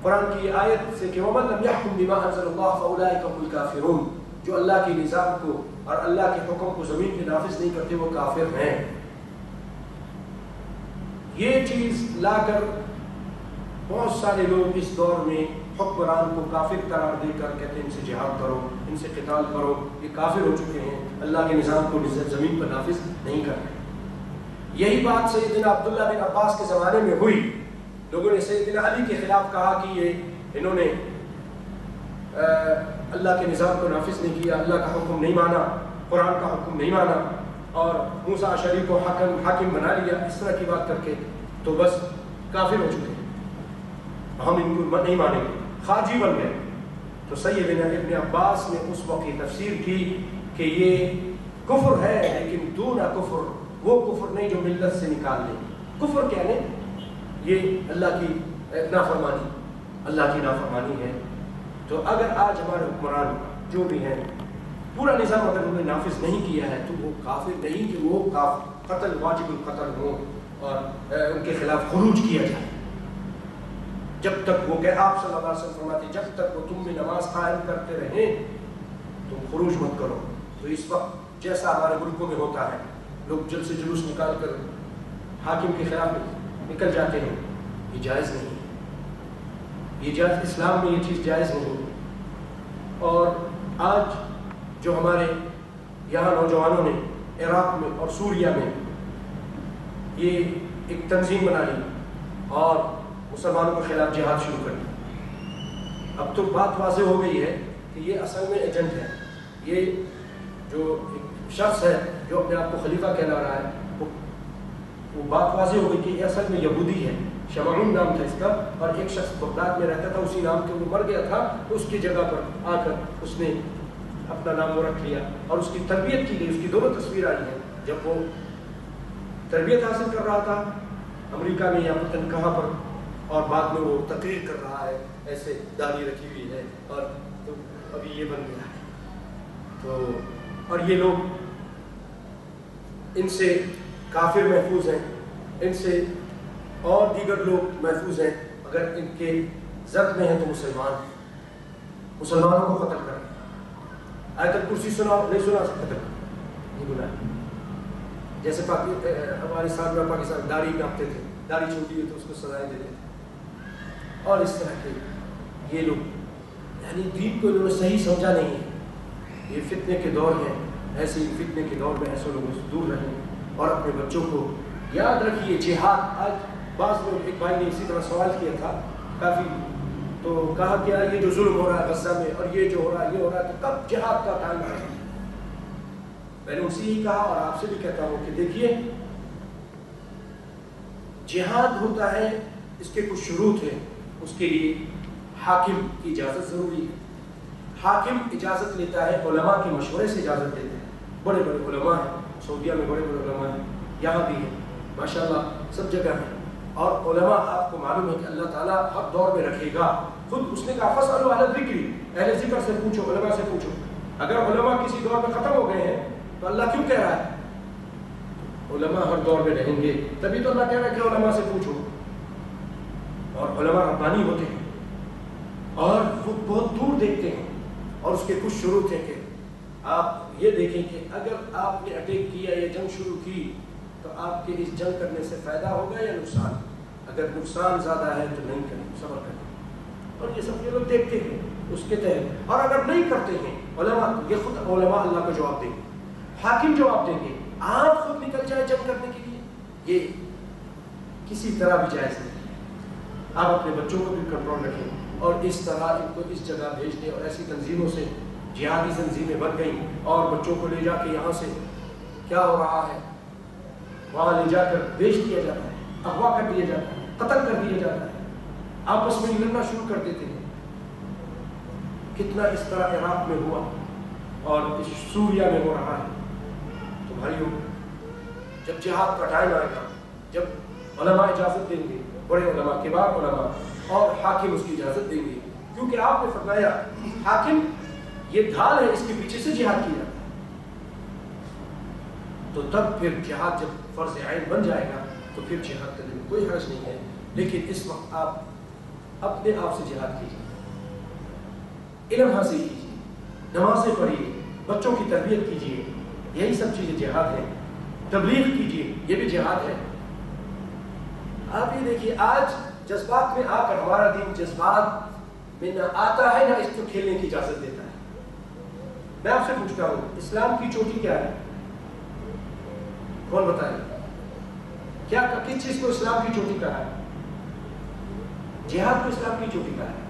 قرآن کی آیت سے کہ وَمَن لَمْ يَحْكُمْ بِمَا أَنزَلَ اللَّهُ فَأُولَٰئِكَ هُمُ الْكَافِرُونَ، جو اللہ کے نظام کو اور اللہ کے حکم کو زمین پہ نافذ نہیں کرتے وہ کافر ہیں۔ یہ چیز لا کر بہت سارے لوگ اس دور میں حکمران کو کافر قرار دے کر کہتے ہیں ان سے جہاد کرو، ان سے قتال کرو، یہ کافر ہو چکے ہیں، اللہ کے نظام کو زمین پر نافذ نہیں کر رہے۔ یہی بات سیدنا عبداللہ بن عباس کے زمانے میں ہوئی، لوگوں نے سیدنا علی کے خلاف کہا کہ انہوں نے اللہ کے نظام کو نافذ نہیں کیا، اللہ کا حکم نہیں مانا، قرآن کا حکم نہیں مانا، اور موسیٰ اشعری کو حاکم بنا لیا، اس طرح کی بات کر کے تو بس کافر ہو چکے ہیں، ہم ان کو نہیں مانیں گے، خارجی بن گئے۔ تو سیدنا ابن عباس نے اس وقت یہ تفسیر کی کہ یہ کفر ہے، لیکن دون کفر، وہ کفر نہیں جو ملت سے نکال دے۔ کفر کیا ہے؟ یہ اللہ کی نافرمانی، اللہ کی نافرمانی ہے۔ تو اگر آج ہمارے حکمران جو بھی ہیں پورا نظام اگر انہوں نے نافذ نہیں کیا ہے تو وہ کافر نہیں کہ وہ قتل واجب القتل ہو اور ان کے خلاف خروج کیا جائے۔ جب تک وہ کہ آپ صلی اللہ علیہ وسلم فرماتے جب تک وہ تم میں نماز قائم کرتے رہیں تم خروج مت کرو۔ تو اس وقت جیسا ہمارے ملکوں میں ہوتا ہے، لوگ جلد سے جلوس نکال کر حاکم کے خلاف نکل جاتے ہیں، یہ جائز نہیں ہے، یہ جائز، اسلام میں یہ چیز جائز نہیں ہے۔ اور آج جو ہمارے یہاں نوجوانوں نے عراق میں اور سوریہ میں یہ ایک تنظیم بنا لی اور مسلمانوں کے خلاف جہاد شروع کر دی، اب تو بات واضح ہو گئی ہے کہ یہ اصل میں ایجنٹ ہے۔ یہ جو ایک شخص ہے جو اپنے آپ کو خلیفہ کہلا رہا ہے، وہ بات واضح ہو گئی کہ یہ اصل میں یہودی ہے، شمعون نام تھا اس کا، اور ایک شخص بغداد میں رہتا تھا اسی نام کے، وہ مر گیا تھا تو اس کی جگہ پر آ کر اس نے اپنا نام وہ رکھ لیا اور اس کی تربیت کی گئی۔ اس کی دونوں تصویر آئی ہیں جب وہ تربیت حاصل کر رہا تھا امریکہ میں یا پتن کہاں پر، اور بعد میں وہ تقریر کر رہا ہے، ایسے داڑھی رکھی ہوئی ہے، اور تو ابھی یہ بن گیا ہے۔ تو اور یہ لوگ ان سے کافر محفوظ ہیں، ان سے اور دیگر لوگ محفوظ ہیں، اگر ان کے زد میں ہیں تو مسلمانوں کو قتل کریں۔ آیت الکرسی سنا نہیں سنا قتل نہیں بنا، جیسے ہمارے ساتھ میں پاکستان داڑھی کاپتے تھے، داڑھی چھوٹی ہوئی تو اس کو سزائیں دیتے تھے، اور اس طرح کے یہ لوگ یعنی دین کو انہوں نے صحیح سمجھا نہیں ہے۔ یہ فتنے کے دور ہیں، ایسے ہی فتنے کے دور میں ایسے لوگوں سے دور رہیں اور اپنے بچوں کو یاد رکھیے جہاد۔ آج بعض لوگ، ایک بھائی نے اسی طرح سوال کیا تھا کافی، تو کہا کہ یہ جو ظلم ہو رہا ہے غزہ میں اور یہ جو ہو رہا ہے یہ ہو رہا ہے تو کب جہاد کا ٹائم ہے؟ میں نے اسی ہی کہا اور آپ سے بھی کہتا ہوں کہ دیکھیے جہاد ہوتا ہے، اس کے کچھ شروط ہیں، اس کے لیے حاکم کی اجازت ضروری ہے۔ حاکم اجازت لیتا ہے، علماء کے مشورے سے اجازت دیتے ہیں، بڑے بڑے علماء ہیں، سعودیہ میں بڑے بڑے علماء ہیں، یہاں بھی ہیں ماشاءاللہ، سب جگہ ہیں۔ اور علماء آپ کو معلوم ہے کہ اللہ تعالیٰ ہر دور میں رکھے گا، خود اس نے کہا فاسألوا اہل الذکر، اہل ذکر سے پوچھو، علماء سے پوچھو۔ اگر علماء کسی دور میں ختم ہو گئے ہیں تو اللہ کیوں کہہ رہا ہے علماء ہر دور میں رہیں گے؟ تبھی تو اللہ کہہ رہا ہے کہ علماء سے پوچھو۔ اور علماء ربانی ہوتے ہیں اور وہ بہت دور دیکھتے ہیں، اور اس کے کچھ شروط ہیں کہ آپ یہ دیکھیں کہ اگر آپ نے اٹیک کیا یا جنگ شروع کی تو آپ کے اس جنگ کرنے سے فائدہ ہوگا یا نقصان؟ اگر نقصان زیادہ ہے تو نہیں کریں، صبر کریں، اور یہ سب یہ لوگ دیکھتے ہیں اس کے تحت۔ اور اگر نہیں کرتے ہیں علماء، یہ خود علماء اللہ کو جواب دیں گے، حاکم جواب دیں گے، آپ خود نکل جائے جنگ کرنے کے لیے، یہ کسی طرح بھی جائز نہیں ہے۔ آپ اپنے بچوں کو بھی کنٹرول رکھیں اور اس طرح ان کو اس جگہ بھیج دیں، اور ایسی تنظیموں سے جہادی تنظیمیں بن گئیں اور بچوں کو لے جا کے یہاں سے کیا ہو رہا ہے وہاں لے جا کر بیچ دیا جاتا ہے، اغوا کر دیا جاتا ہے، قتل کر دیا جاتا ہے، آپس میں لڑنا شروع کر دیتے ہیں۔ کتنا اس طرح عراق میں ہوا اور اس سوریہ میں ہو رہا ہے۔ تو بھائیوں، جب جہاد کا ٹائم آئے گا، جب علماء اجازت دیں گے، بڑے علماء، کبار علماء، اور حاکم اس کی اجازت دیں گے، کیونکہ آپ نے فرمایا حاکم یہ ڈھال ہے، اس کے پیچھے سے جہاد کیا جاتا ہے، تو تب پھر جہاد جب فرض عین بن جائے گا تو پھر جہاد کرنے میں کوئی حرج نہیں ہے۔ لیکن اس وقت آپ اپنے آپ سے جہاد کیجیے، علم حاصل کیجیے، نمازیں پڑھیے، بچوں کی تربیت کیجیے، یہی سب چیزیں جہاد ہے۔ تبلیغ کیجیے، یہ بھی جہاد ہے۔ آپ یہ دیکھیے آج جذبات میں آ کر ہمارا دین جذبات میں نہ آتا ہے، نہ اس کو کھیلنے کی اجازت دیتا ہے۔ میں آپ سے پوچھتا ہوں اسلام کی چوٹی کیا ہے؟ کون بتائے؟ کیا کس چیز کو اسلام کی چوٹی کہا ہے؟ جہاد کو اسلام کی چوٹی کہا ہے،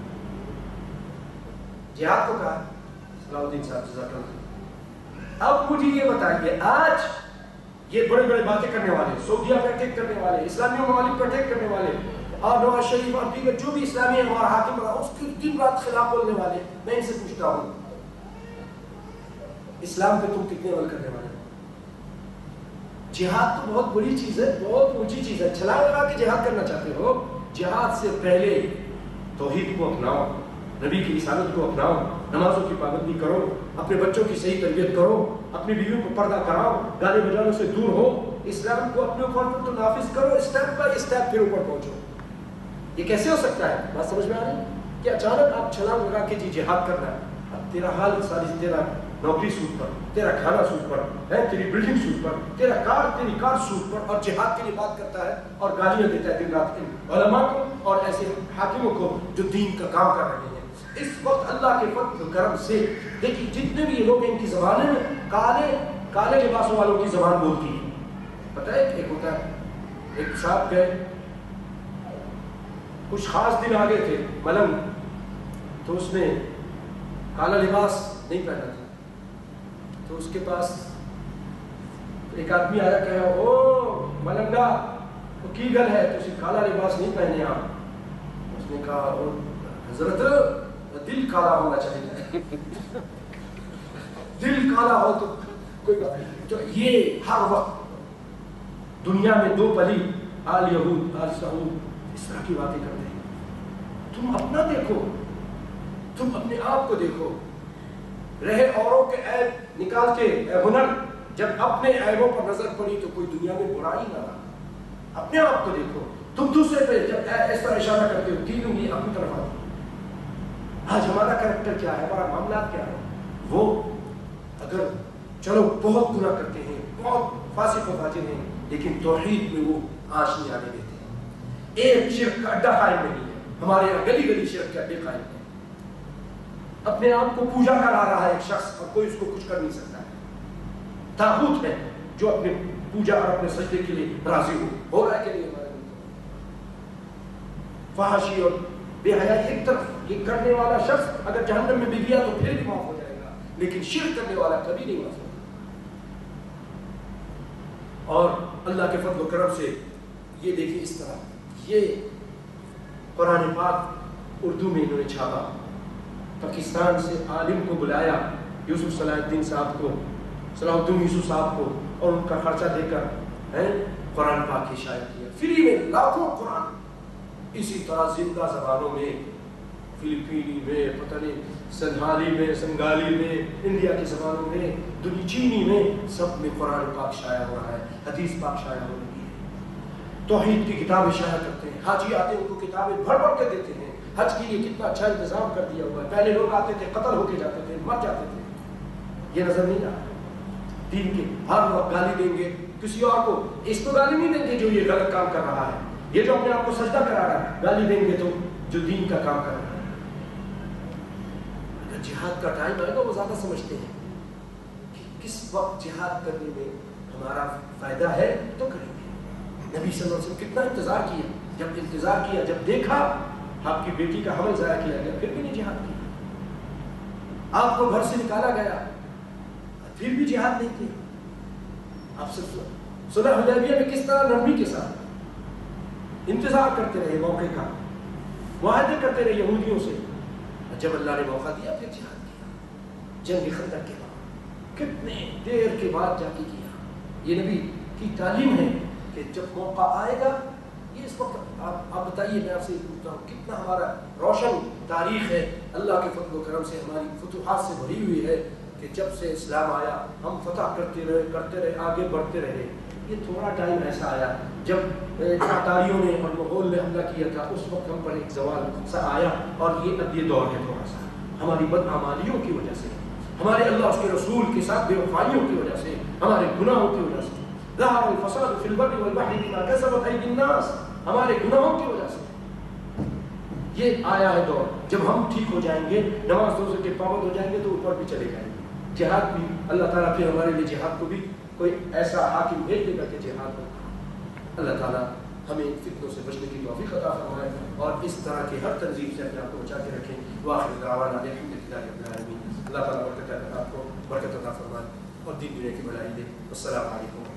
جہاد کو کہا ہے۔ صلاح الدین صاحب جزاک اللہ۔ اب مجھے یہ بتائیے آج یہ بڑے بڑے باتیں کرنے والے، سعودیہ پہ اٹیک کرنے والے، اسلامی ممالک پہ اٹیک کرنے والے، اور نواز شریف اور دیگر جو بھی اسلامی ہے ہمارا حاکم رہا اس کے دن رات خلاف بولنے والے، میں ان سے پوچھتا ہوں اسلام پہ تم کتنے عمل کرنے والے؟ جہاد تو بہت بڑی چیز ہے، بہت اونچی چیز ہے، چھلانگ لگا کے جہاد کرنا چاہتے ہو؟ جہاد سے پہلے توحید کو اپناؤ، نبی کی رسالت کو اپناؤ، نمازوں کی پابندی کرو، اپنے بچوں کی صحیح تربیت کرو، اپنی بیویوں کو پردہ کراؤ، گانے بجانوں سے دور ہو، اسلام کو اپنے اوپر تو نافذ کرو، اسٹیپ بائی اسٹیپ پھر اوپر پہنچو۔ یہ کیسے ہو سکتا ہے؟ بات سمجھ میں آ رہی ہے کہ اچانک آپ چھلانگ لگا کے جی جہاد کرنا ہے، اب تیرا حال ساری، تیرا نوکری سود پر، تیرا کھانا سود پر ہے، تیری بلڈنگ سود پر، تیری کار سود پر، اور جہاد کے لیے بات کرتا ہے اور گالیاں دیتا ہے دن رات ان علماء کو اور ایسے حاکموں کو جو دین کا کام کر رہے ہیں۔ اس وقت اللہ کے فضل و کرم سے دیکھیے جتنے بھی لوگ ان کی زبانیں کالے لباسوں والوں کی زبان بولتی ہے۔ پتہ ہے ایک ہوتا ہے، ایک صاحب گئے، کچھ خاص دن آگے تھے ملنگ، تو اس نے کالا لباس نہیں پہنا تھا، تو اس کے پاس ایک آدمی آیا، کہا او ملنگا وہ کی گل ہے تو کالا لباس نہیں پہنے آپ؟ اس نے کہا حضرت دل کالا ہونا چاہیے، دل کالا ہو تو کوئی بات نہیں۔ تو یہ ہر وقت دنیا میں دو پلی، آل یہود آل سعود، اس طرح کی باتیں کرتے ہیں۔ تم اپنا دیکھو، تم اپنے آپ کو دیکھو، رہے اوروں کے عیب نکال کے اے ہنر، جب اپنے عیبوں پر نظر پڑی تو کوئی دنیا میں برائی نہ رہا۔ اپنے آپ کو دیکھو، تم دوسرے پہ جب اس طرح اشارہ کرتے ہو ٹھیک ہوں، یہ اپنی طرف آتی۔ آج ہمارا کریکٹر کیا ہے، ہمارا معاملات کیا ہے؟ وہ اگر چلو بہت گناہ کرتے ہیں، بہت فاسق و فاجر ہیں، لیکن توحید میں وہ آنچ نہیں آنے دیتے ہیں، ایک شرک کا اڈا قائم نہیں ہے، ہمارے یہاں گلی گلی شرک کے اڈے قائم ہیں۔ اپنے آپ کو پوجا کرا رہا ہے ایک شخص اور کوئی اس کو کچھ کر نہیں سکتا ہے، طاغوت ہے جو اپنے پوجا اور اپنے سجدے کے لیے راضی ہو رہا ہے کہ نہیں ہمارے ملک میں۔ فحاشی اور بے حیائی ایک طرف، یہ کرنے والا شخص اگر جہنم میں بھی گیا تو پھر بھی معاف ہو جائے گا، لیکن شرک کرنے والا کبھی نہیں معاف ہوگا۔ اور اللہ کے فضل و کرم سے یہ دیکھیں اس طرح یہ قرآن پاک اردو میں انہوں نے چھاپا، پاکستان سے عالم کو بلایا، یوسف صلاح الدین صاحب کو، صلاح الدین یوسف صاحب کو، اور ان کا خرچہ دے کر قرآن پاک کی شائع کیا، فری میں لاکھوں قرآن۔ اسی طرح زندہ زبانوں میں، فلپینی میں، پتہ نہیں سنہالی میں، سنگالی میں، انڈیا کی زبانوں میں، چینی میں، سب میں قرآن پاک شائع ہو رہا ہے، حدیث پاک شائع ہو رہی ہے، توحید کی کتابیں شائع کرتے ہیں، حاجی آتے ہیں ان کو کتابیں بھر بھر کے دیتے ہیں۔ حج کے لیے کتنا اچھا انتظام کر دیا ہوا ہے، پہلے لوگ آتے تھے قتل ہو کے جاتے تھے، مر جاتے تھے، یہ نظر نہیں آتا۔ دین کے ہر وقت گالی دیں گے کسی اور کو، اس کو گالی نہیں دیں گے جو یہ غلط کام کر رہا ہے، یہ جو اپنے آپ کو سجدہ کرا رہا ہے، گالی دیں گے تو جو دین کا کام کر رہا ہے۔ اگر جہاد کا ٹائم آئے گا وہ زیادہ سمجھتے ہیں کہ کس وقت جہاد کرنے میں ہمارا فائدہ ہے تو کریں گے۔ نبی صلی اللہ علیہ وسلم کتنا انتظار کیا، جب انتظار کیا، جب دیکھا آپ کی بیٹی کا حمل ضائع کیا گیا پھر بھی نہیں جہاد کیا، آپ کو گھر سے نکالا گیا پھر بھی جہاد نہیں کیا۔ آپ صلح حدیبیہ میں کس طرح نرمی کے ساتھ انتظار کرتے رہے، موقع کا معاہدے کرتے رہے یہودیوں سے، جب اللہ نے موقع دیا پھر جہاد کیا۔ جنگ خندق کے بعد کتنے دیر کے بعد جا کے کیا۔ یہ نبی کی تعلیم ہے کہ جب موقع آئے گا، یہ اس وقت آپ بتائیے، میں آپ سے پوچھتا ہوں کتنا ہمارا روشن تاریخ ہے، اللہ کے فضل و کرم سے ہماری فتوحات سے بھری ہوئی ہے کہ جب سے اسلام آیا ہم فتح کرتے رہے، آگے بڑھتے رہے۔ یہ تھوڑا ٹائم ایسا آیا جب تاتاریوں نے اور مغول نے حملہ کیا تھا، اس وقت ہم پر ایک زوال سا آیا، اور یہ دور ہے تھوڑا سا ہماری بدعمالیوں کی وجہ سے، ہمارے اللہ اس کے رسول کے ساتھ بے وفائیوں کی وجہ سے، ہمارے گناہوں کی وجہ سے، ظہر الفساد فی البر والبحر بما کسبت ایدی الناس، ہمارے گناہوں کی وجہ سے یہ آیا ہے دور۔ جب ہم ٹھیک ہو جائیں گے، نماز روزے کے پابند ہو جائیں گے تو اوپر بھی چلے جائیں گے۔ جہاد بھی اللہ تعالیٰ پھر ہمارے لیے جہاد کو بھی کوئی ایسا حاکم بھیج دے گا کہ جہاد ہو۔ اللہ تعالیٰ ہمیں فتنوں سے بچنے کی توفیق عطا فرمائے اور اس طرح کی ہر تنظیم سے اپنے آپ کو بچا کے رکھیں۔ وآخر دعوانا الحمدللہ رب العالمین۔ اللہ تعالیٰ برکت عطا فرمائے اور دین دنیا کی بھلائی دے۔ السلام علیکم۔